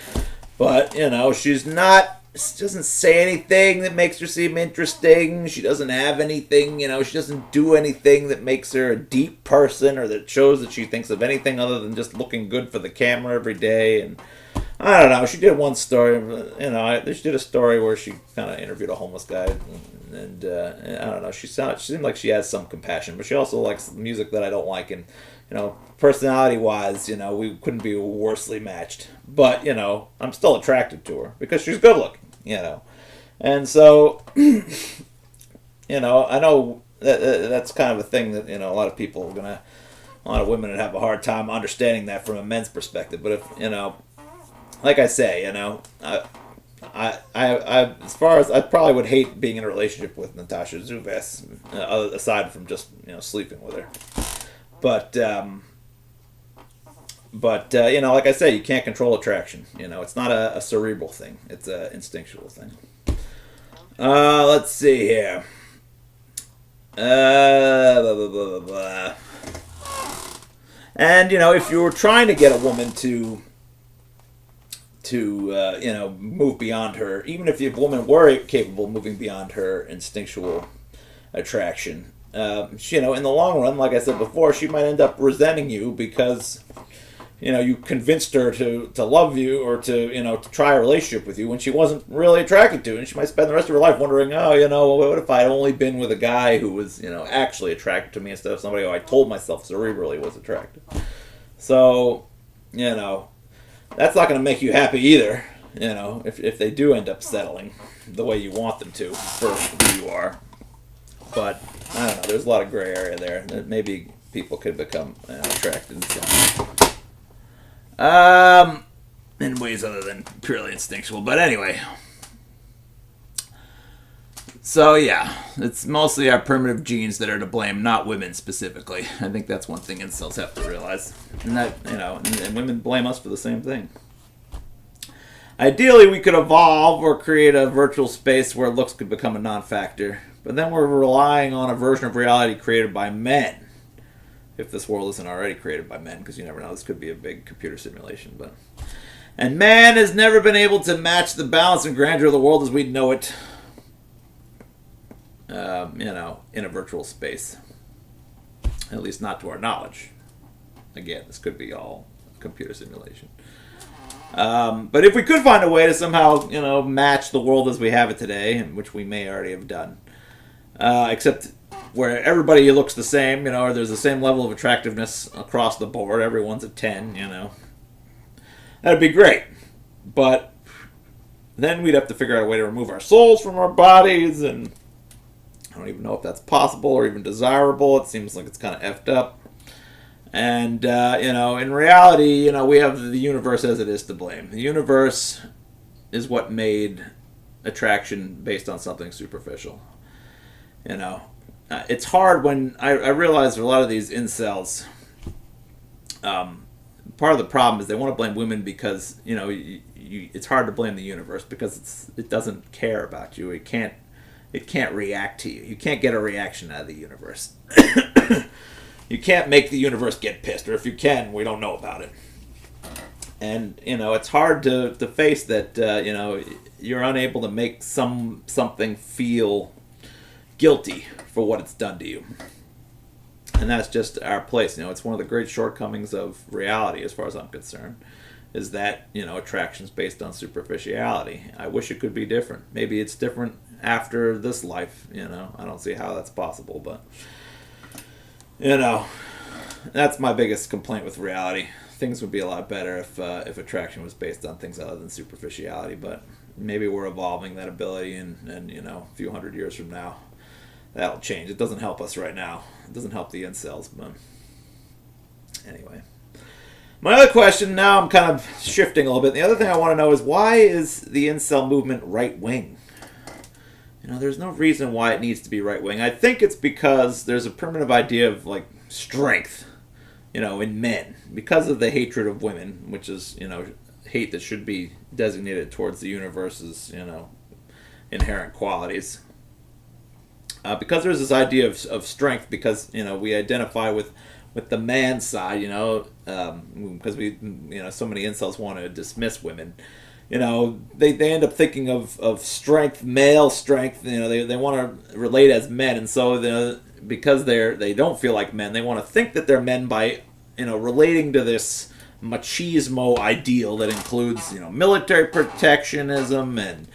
But, she's not... She doesn't say anything that makes her seem interesting. She doesn't have anything, she doesn't do anything that makes her a deep person or that shows that she thinks of anything other than just looking good for the camera every day. And I don't know. She did one story, she did a story where she kind of interviewed a homeless guy. And I don't know. She seemed like she has some compassion, but she also likes music that I don't like. And, personality-wise, we couldn't be worsely matched. But, I'm still attracted to her because she's good-looking, And so, I know that's kind of a thing that a lot of people are gonna, a lot of women would have a hard time understanding that from a men's perspective. But if like I say, as far as I probably would hate being in a relationship with Natasha Zubas, aside from just sleeping with her. But like I say, you can't control attraction. It's not a cerebral thing; it's an instinctual thing. Let's see here. Blah, blah, blah, blah. And if you were trying to get a woman to move beyond her, even if the woman were capable of moving beyond her instinctual attraction, she, in the long run, like I said before, she might end up resenting you because you convinced her to love you or to try a relationship with you when she wasn't really attracted to it. And she might spend the rest of her life wondering, what if I'd only been with a guy who was, actually attracted to me instead of somebody who I told myself cerebrally was attracted. So, that's not going to make you happy either, if they do end up settling the way you want them to for who you are. But, I don't know, there's a lot of gray area there. Maybe people could become attracted in ways other than purely instinctual. But anyway. So yeah, it's mostly our primitive genes that are to blame, not women specifically. I think that's one thing incels have to realize. And that, and women blame us for the same thing. Ideally, we could evolve or create a virtual space where looks could become a non-factor. But then we're relying on a version of reality created by men. If this world isn't already created by men, because you never know, this could be a big computer simulation. And man has never been able to match the balance and grandeur of the world as we know it, in a virtual space. At least not to our knowledge. Again, this could be all computer simulation. But if we could find a way to somehow, match the world as we have it today, which we may already have done, except where everybody looks the same, or there's the same level of attractiveness across the board. Everyone's a 10, That'd be great. But then we'd have to figure out a way to remove our souls from our bodies, and I don't even know if that's possible or even desirable. It seems like it's kind of effed up. And, in reality, we have the universe as it is to blame. The universe is what made attraction based on something superficial. It's hard when I realize a lot of these incels, part of the problem is they want to blame women because, it's hard to blame the universe because it doesn't care about you. It can't react to you. You can't get a reaction out of the universe. You can't make the universe get pissed, or if you can, we don't know about it. And, it's hard to face that, you're unable to make something feel guilty for what it's done to you. And that's just our place. It's one of the great shortcomings of reality, as far as I'm concerned, is that, attraction's based on superficiality. I wish it could be different. Maybe it's different after this life, I don't see how that's possible, but, that's my biggest complaint with reality. Things would be a lot better if attraction was based on things other than superficiality, but maybe we're evolving that ability, and a few hundred years from now, that'll change. It doesn't help us right now. It doesn't help the incels, but anyway. My other question, now I'm kind of shifting a little bit. The other thing I want to know is, why is the incel movement right-wing? There's no reason why it needs to be right-wing. I think it's because there's a primitive idea of, strength, in men. Because of the hatred of women, which is, hate that should be designated towards the universe's, inherent qualities. Because there's this idea of strength, because we identify with the man side, because we so many incels want to dismiss women. They end up thinking of strength, male strength. They want to relate as men, and so because they don't feel like men, they want to think that they're men by relating to this machismo ideal that includes military protectionism and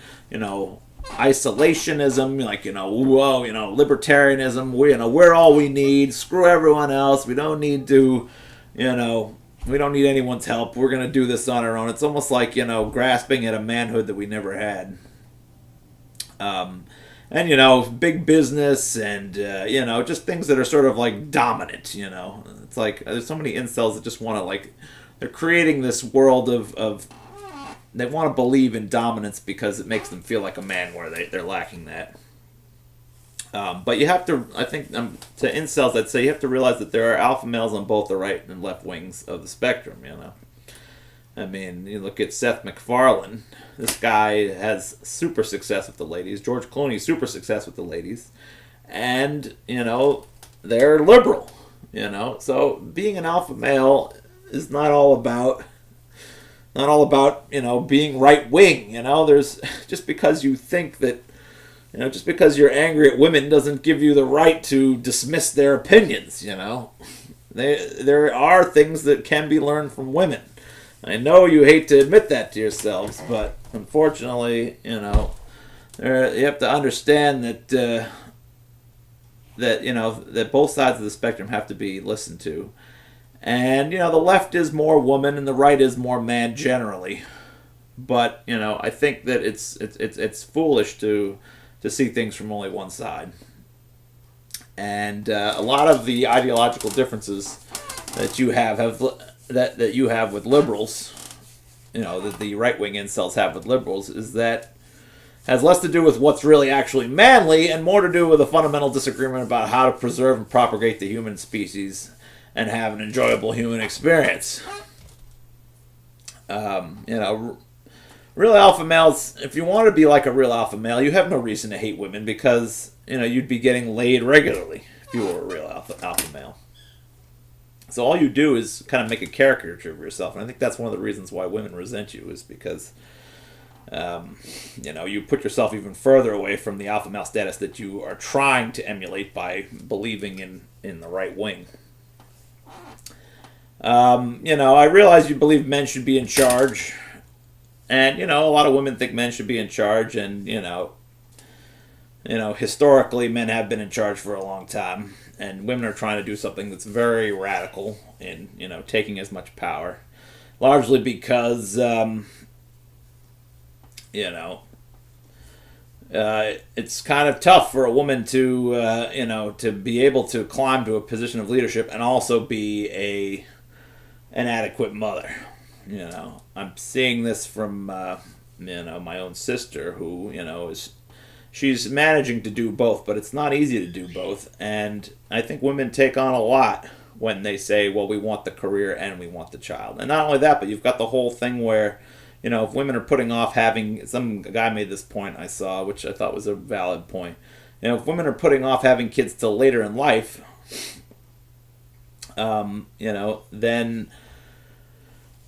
isolationism, libertarianism. We're all we need. Screw everyone else. We don't need to, we don't need anyone's help. We're going to do this on our own. It's almost like, grasping at a manhood that we never had. and big business, and just things that are sort of like dominant. It's like there's so many incels that just want to like they're creating this world of they want to believe in dominance because it makes them feel like a man where they're lacking that. But you have to, I think, to incels, I'd say you have to realize that there are alpha males on both the right and left wings of the spectrum. I mean, you look at Seth MacFarlane. This guy has super success with the ladies. George Clooney, super success with the ladies. And, they're liberal. So being an alpha male is not all about being right wing. There's just because you think that just because you're angry at women doesn't give you the right to dismiss their opinions. There are things that can be learned from women. I know you hate to admit that to yourselves, but unfortunately, you have to understand that that both sides of the spectrum have to be listened to, and the left is more woman and the right is more man generally. But I think that it's foolish to see things from only one side, and a lot of the ideological differences that you have that you have with liberals, that the right-wing incels have with liberals, is that has less to do with what's really actually manly and more to do with a fundamental disagreement about how to preserve and propagate the human species and have an enjoyable human experience. Real alpha males, if you want to be like a real alpha male, you have no reason to hate women because, you'd be getting laid regularly if you were a real alpha male. So all you do is kind of make a caricature of yourself, and I think that's one of the reasons why women resent you is because, you put yourself even further away from the alpha male status that you are trying to emulate by believing in the right wing. I realize you believe men should be in charge, and a lot of women think men should be in charge, and historically men have been in charge for a long time. And women are trying to do something that's very radical in, taking as much power. Largely because, it's kind of tough for a woman to, to be able to climb to a position of leadership and also be an adequate mother. I'm seeing this from, my own sister who, she's managing to do both, but it's not easy to do both. And I think women take on a lot when they say, well, we want the career and we want the child. And not only that, but you've got the whole thing where, if women are putting off having, some guy made this point I saw, which I thought was a valid point. If women are putting off having kids till later in life, then,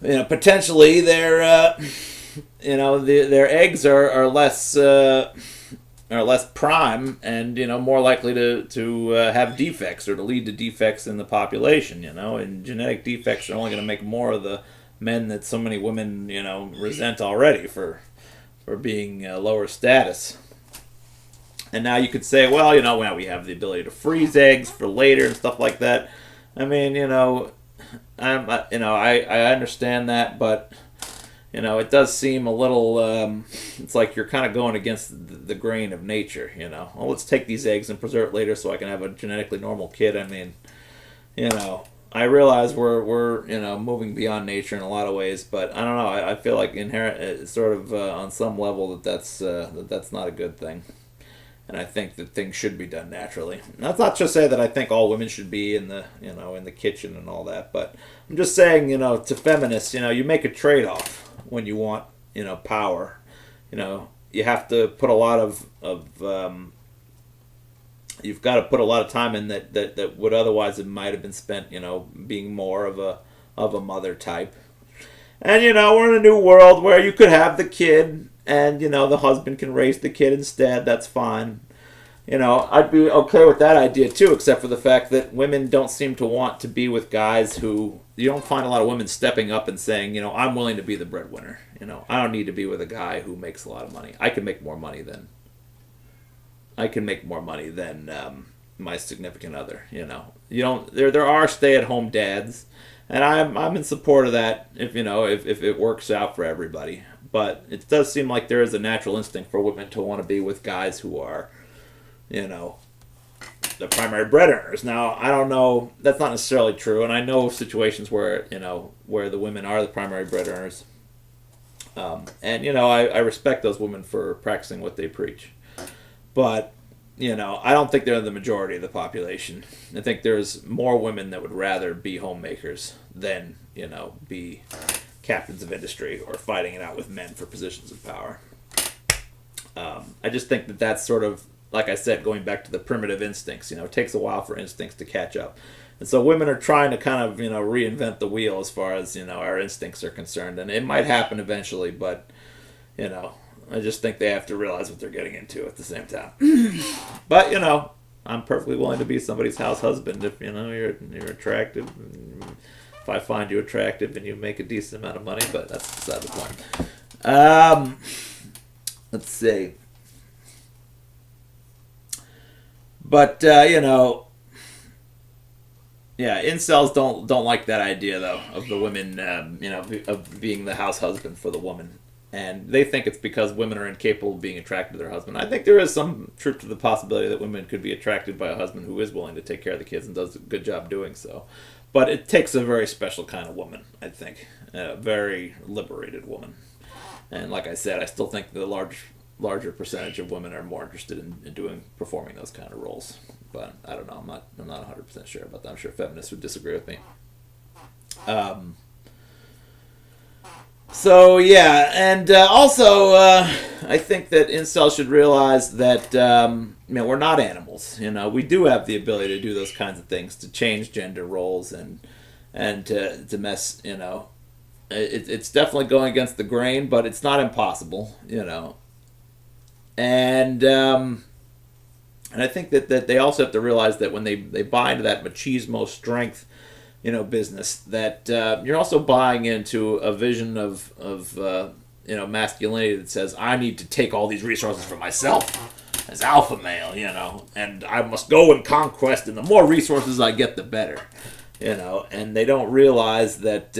potentially their eggs are less prime and more likely to have defects or to lead to defects in the population. And genetic defects are only going to make more of the men that so many women resent already for being lower status. And now you could say, well, now we have the ability to freeze eggs for later and stuff like that. I mean, I understand that, but it does seem a little, it's like you're kind of going against the grain of nature, Well, let's take these eggs and preserve it later so I can have a genetically normal kid. I mean, I realize we're moving beyond nature in a lot of ways, but I don't know. I feel like inherent, sort of on some level that's not a good thing. And I think that things should be done naturally. And that's not to say that I think all women should be in the in the kitchen and all that, but I'm just saying to feminists, you make a trade-off when you want power. You have to put a lot of you've got to put a lot of time in that would otherwise it might have been spent being more of a mother type. And we're in a new world where you could have the kid and the husband can raise the kid instead. That's fine. I'd be okay with that idea too, except for the fact that women don't seem to want to be with guys who, you don't find a lot of women stepping up and saying, I'm willing to be the breadwinner. I don't need to be with a guy who makes a lot of money. I can make more money than my significant other. There are stay-at-home dads, and I'm in support of that if it works out for everybody. But it does seem like there is a natural instinct for women to want to be with guys who are you know, the primary bread earners. Now, I don't know, that's not necessarily true, and I know situations where, where the women are the primary bread earners. And, I respect those women for practicing what they preach. But, I don't think they're the majority of the population. I think there's more women that would rather be homemakers than, be captains of industry or fighting it out with men for positions of power. I just think that that's sort of, like I said, going back to the primitive instincts. It takes a while for instincts to catch up. And so women are trying to kind of, reinvent the wheel as far as, our instincts are concerned. And it might happen eventually, but, I just think they have to realize what they're getting into at the same time. But, I'm perfectly willing to be somebody's house husband if, you're attractive. If I find you attractive and you make a decent amount of money, but that's beside the point. Let's see. But, yeah, incels don't like that idea, though, of the women, of being the house husband for the woman. And they think it's because women are incapable of being attracted to their husband. I think there is some truth to the possibility that women could be attracted by a husband who is willing to take care of the kids and does a good job doing so. But it takes a very special kind of woman, I think. A very liberated woman. And like I said, I still think the larger percentage of women are more interested in performing those kind of roles. But I don't know. I'm not 100% sure about that. I'm sure feminists would disagree with me. So yeah, and also I think that incels should realize that we're not animals. We do have the ability to do those kinds of things, to change gender roles and to mess. It's definitely going against the grain, but it's not impossible. And I think that they also have to realize that when they buy into that machismo strength, business, that you're also buying into a vision of masculinity that says, I need to take all these resources for myself as alpha male, and I must go and conquest, and the more resources I get, the better, and they don't realize that,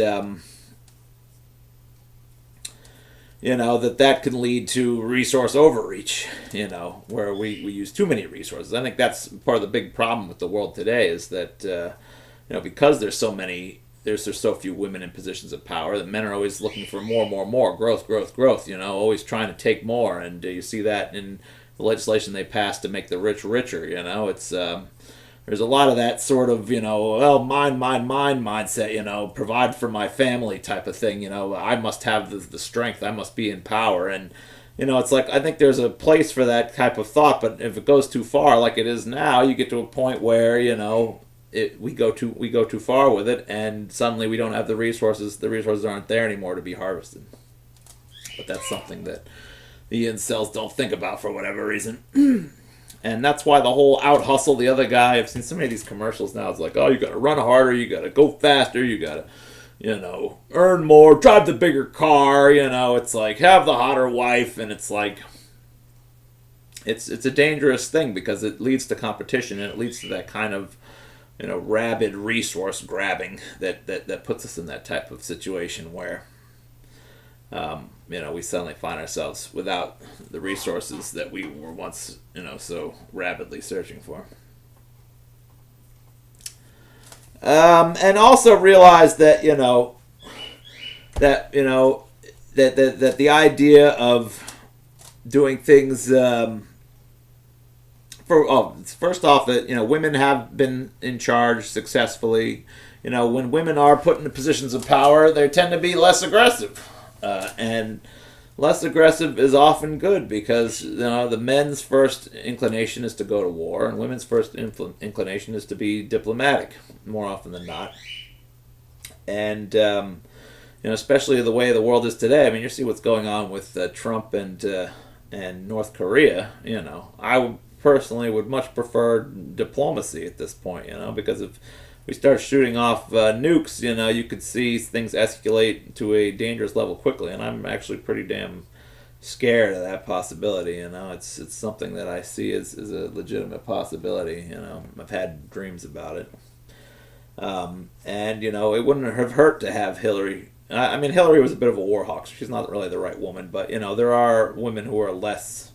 that can lead to resource overreach, where we use too many resources. I think that's part of the big problem with the world today is that, because there's so few women in positions of power, that men are always looking for more, growth, always trying to take more. And you see that in the legislation they passed to make the rich richer, it's, there's a lot of that sort of, mine mindset, provide for my family type of thing, I must have the strength, I must be in power. And, it's like, I think there's a place for that type of thought, but if it goes too far, like it is now, you get to a point where, we go too far with it, and suddenly we don't have the resources. The resources aren't there anymore to be harvested. But that's something that the incels don't think about for whatever reason. And that's why the whole out hustle the other guy. I've seen so many of these commercials now. It's like, oh, you got to run harder, you got to go faster, you got to, earn more, drive the bigger car. It's like have the hotter wife, and it's like. It's a dangerous thing because it leads to competition, and it leads to that kind of rabid resource grabbing that puts us in that type of situation where, we suddenly find ourselves without the resources that we were once, so rabidly searching for. And also realize that, that the idea of doing things, first off, that women have been in charge successfully. When women are put into positions of power, they tend to be less aggressive, and less aggressive is often good because the men's first inclination is to go to war, and women's first inclination is to be diplomatic more often than not. And especially the way the world is today. I mean, you see what's going on with Trump and North Korea. I personally would much prefer diplomacy at this point, because if we start shooting off nukes, you could see things escalate to a dangerous level quickly, and I'm actually pretty damn scared of that possibility. It's something that I see as a legitimate possibility. I've had dreams about it, and it wouldn't have hurt to have Hillary. I mean, Hillary was a bit of a war hawk, so she's not really the right woman, but there are women who are less,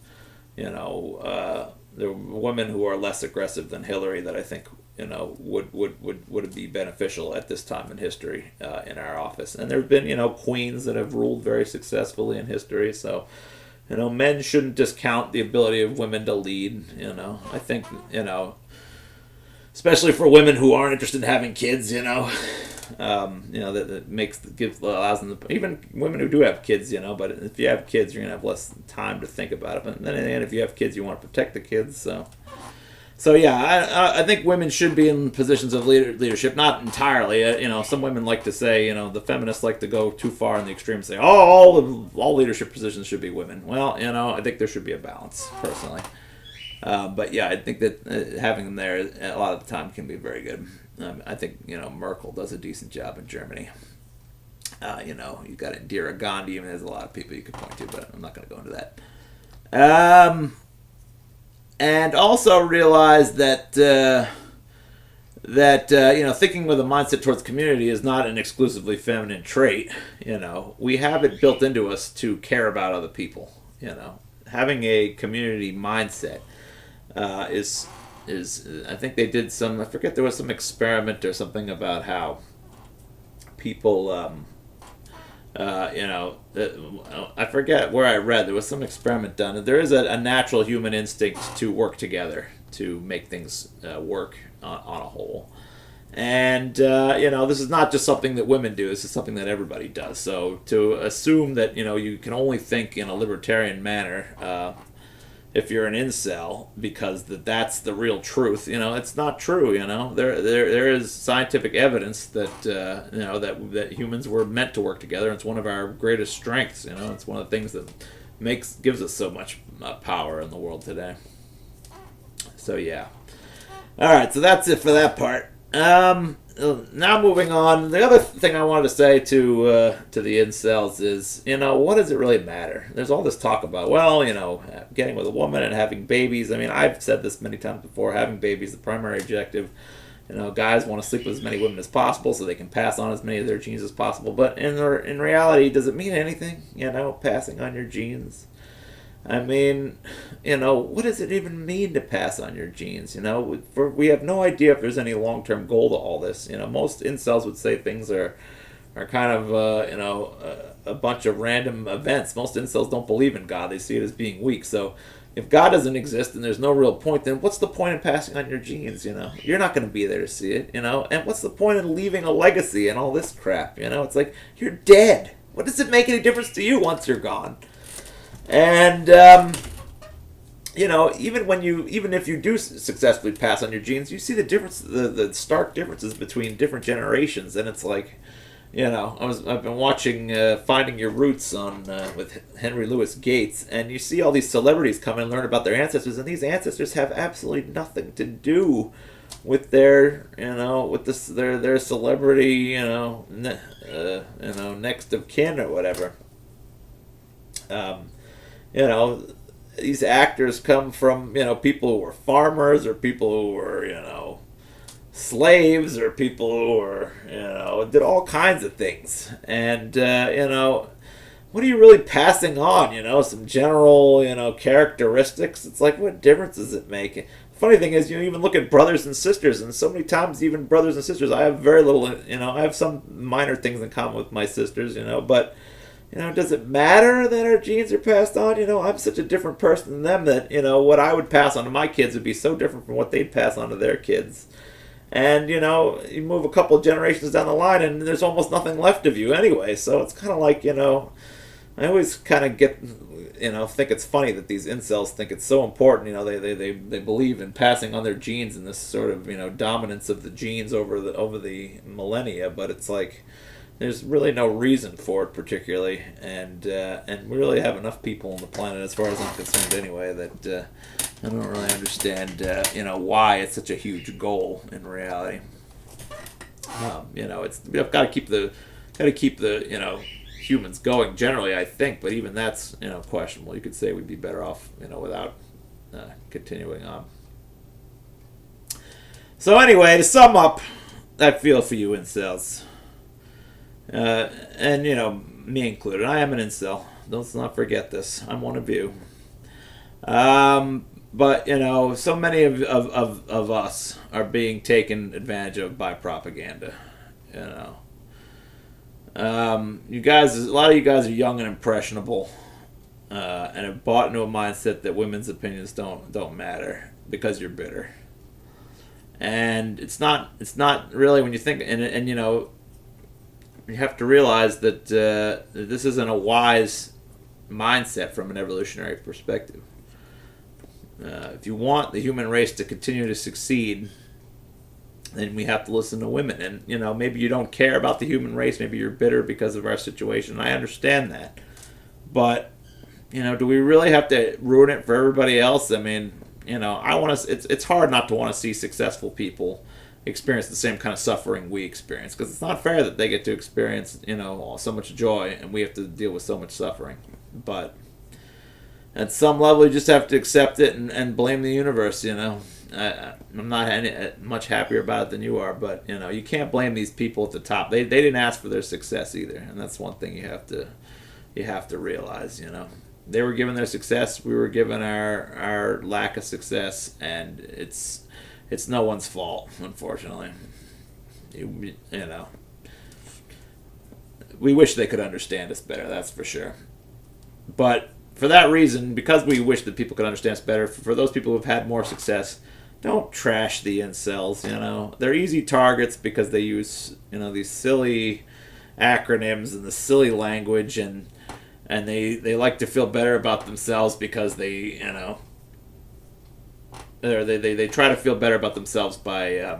there are women who are less aggressive than Hillary that I think would be beneficial at this time in history in our office. And there have been queens that have ruled very successfully in history. So men shouldn't discount the ability of women to lead. I think especially for women who aren't interested in having kids. That allows them to, even women who do have kids, but if you have kids, you're gonna have less time to think about it. But then in the end, if you have kids, you want to protect the kids. So yeah, I think women should be in positions of leadership, not entirely. Some women like to say, the feminists like to go too far in the extreme and say, oh, all leadership positions should be women. Well, I think there should be a balance, personally. But yeah, I think that having them there a lot of the time can be very good. I think Merkel does a decent job in Germany. You've got Indira Gandhi. There's a lot of people you could point to, but I'm not going to go into that. And also realize that thinking with a mindset towards community is not an exclusively feminine trait. We have it built into us to care about other people. Having a community mindset is I think they did I forget, there was some experiment or something about how people I forget where I read, there was some experiment done. There is a natural human instinct to work together to make things work on a whole. And this is not just something that women do, this is something that everybody does. So to assume that you can only think in a libertarian manner if you're an incel, because that's the real truth. It's not true. There is scientific evidence that that humans were meant to work together. And it's one of our greatest strengths. It's one of the things that gives us so much power in the world today. So yeah. All right. So that's it for that part. Now moving on, the other thing I wanted to say to the incels is, what does it really matter? There's all this talk about, getting with a woman and having babies. I've said this many times before, having babies is the primary objective. Guys want to sleep with as many women as possible so they can pass on as many of their genes as possible. But in reality, does it mean anything, passing on your genes? What does it even mean to pass on your genes? We have no idea if there's any long-term goal to all this. Most incels would say things are kind of, a bunch of random events. Most incels don't believe in God. They see it as being weak. So if God doesn't exist and there's no real point, then what's the point in passing on your genes? You're not going to be there to see it, and what's the point in leaving a legacy and all this crap? It's like, you're dead. What does it make any difference to you once you're gone? And even if you do successfully pass on your genes, you see the difference, the stark differences between different generations, and it's like, I've been watching Finding Your Roots on with Henry Louis Gates, and you see all these celebrities come and learn about their ancestors, and these ancestors have absolutely nothing to do with their their celebrity next of kin or whatever. These actors come from, people who were farmers, or people who were, slaves, or people who were, did all kinds of things. And, what are you really passing on? Some general, characteristics. It's like, what difference does it make? Funny thing is, even look at brothers and sisters, and so many times, even brothers and sisters, I have very little, I have some minor things in common with my sisters, but does it matter that our genes are passed on? I'm such a different person than them that, what I would pass on to my kids would be so different from what they'd pass on to their kids. And, you move a couple of generations down the line and there's almost nothing left of you anyway. So it's kind of like, I always kind of think it's funny that these incels think it's so important. They believe in passing on their genes and this sort of, dominance of the genes over the millennia. But it's like, there's really no reason for it particularly, and we really have enough people on the planet, as far as I'm concerned anyway, that I don't really understand why it's such a huge goal in reality. We've got to keep the humans going generally, I think, but even that's questionable. You could say we'd be better off without continuing on. So anyway, to sum up, I feel for you incels. And me included. I am an incel. Let's not forget this. I'm one of you. But so many of us are being taken advantage of by propaganda. You know, you guys, a lot of you guys are young and impressionable, and have bought into a mindset that women's opinions don't matter because you're bitter. And it's not really when you think, and you have to realize that this isn't a wise mindset from an evolutionary perspective. If you want the human race to continue to succeed, then we have to listen to women. And maybe you don't care about the human race. Maybe you're bitter because of our situation. I understand that, but do we really have to ruin it for everybody else? I mean, I want to. It's hard not to want to see successful people experience the same kind of suffering we experience, because it's not fair that they get to experience so much joy and we have to deal with so much suffering. But at some level, you just have to accept it and blame the universe. I'm not much happier about it than you are, but you can't blame these people at the top. They didn't ask for their success either, and that's one thing you have to realize. They were given their success. We were given our lack of success, and it's no one's fault, unfortunately. We wish they could understand us better, that's for sure. But for that reason, because we wish that people could understand us better, for those people who've had more success, don't trash the incels. They're easy targets because they use these silly acronyms and the silly language, and they like to feel better about themselves because they try to feel better about themselves by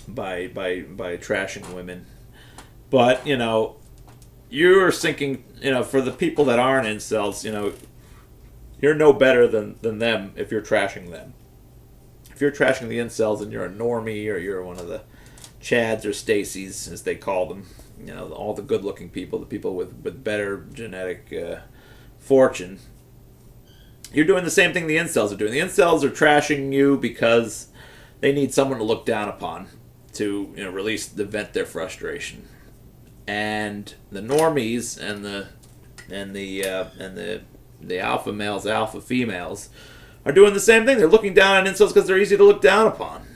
trashing women. But you're sinking. For the people that aren't incels, you're no better than them if you're trashing them. If you're trashing the incels and you're a normie, or you're one of the Chads or Stacys, as they call them, all the good-looking people, the people with better genetic fortune, you're doing the same thing the incels are doing. The incels are trashing you because they need someone to look down upon to vent their frustration. And the normies and the alpha males, alpha females are doing the same thing. They're looking down on incels because they're easy to look down upon,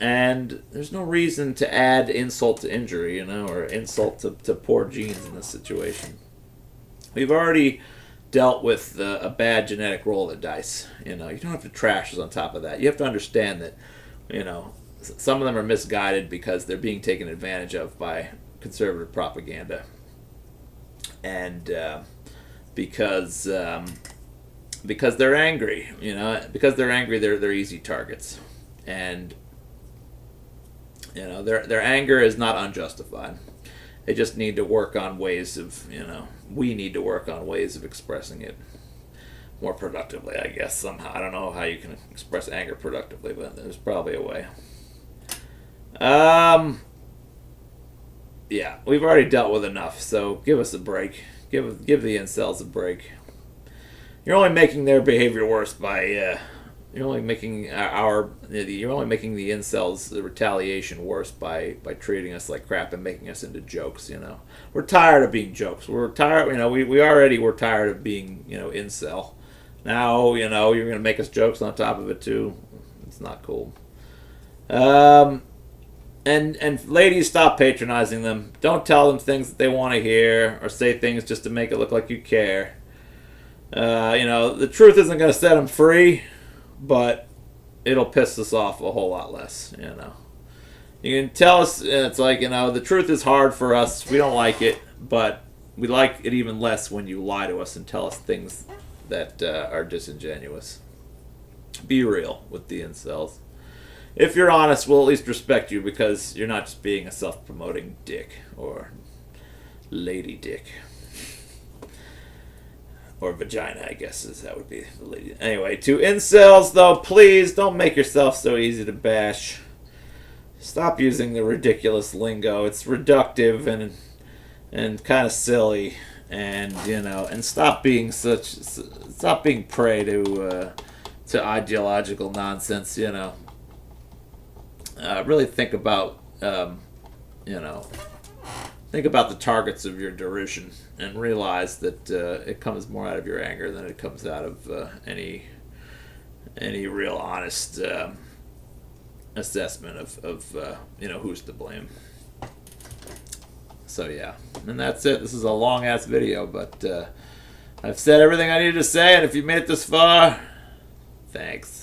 And there's no reason to add insult to injury, or insult to poor genes in this situation. We've already dealt with a bad genetic roll of the dice. You don't have to trash us on top of that. You have to understand that, some of them are misguided because they're being taken advantage of by conservative propaganda, and because they're angry, because they're angry, they're easy targets, and their anger is not unjustified. They just need to work on ways of we need to work on ways of expressing it more productively, I guess. Somehow, I don't know how you can express anger productively, but there's probably a way. Yeah, we've already dealt with enough, so give us a break. Give the incels a break. You're only making their behavior worse by you're only making the incels, the retaliation, worse by treating us like crap and making us into jokes. We're tired of being jokes. We're tired. We already were tired of being incel. Now you're gonna make us jokes on top of it too. It's not cool. And ladies, stop patronizing them. Don't tell them things that they want to hear, or say things just to make it look like you care. The truth isn't going to set them free, but it'll piss us off a whole lot less. You can tell us, it's like, the truth is hard for us. We don't like it, but we like it even less when you lie to us and tell us things that are disingenuous. Be real with the incels. If you're honest, we'll at least respect you because you're not just being a self-promoting dick or lady dick. Or vagina, I guess that would be the lady. Anyway, to incels, though, please don't make yourself so easy to bash. Stop using the ridiculous lingo. It's reductive and kind of silly, and stop being prey to ideological nonsense. Really think about think about the targets of your derision and realize that it comes more out of your anger than it comes out of any any real honest assessment of who's to blame. So yeah, and that's it. This is a long ass video, but I've said everything I needed to say, and if you made it this far, thanks.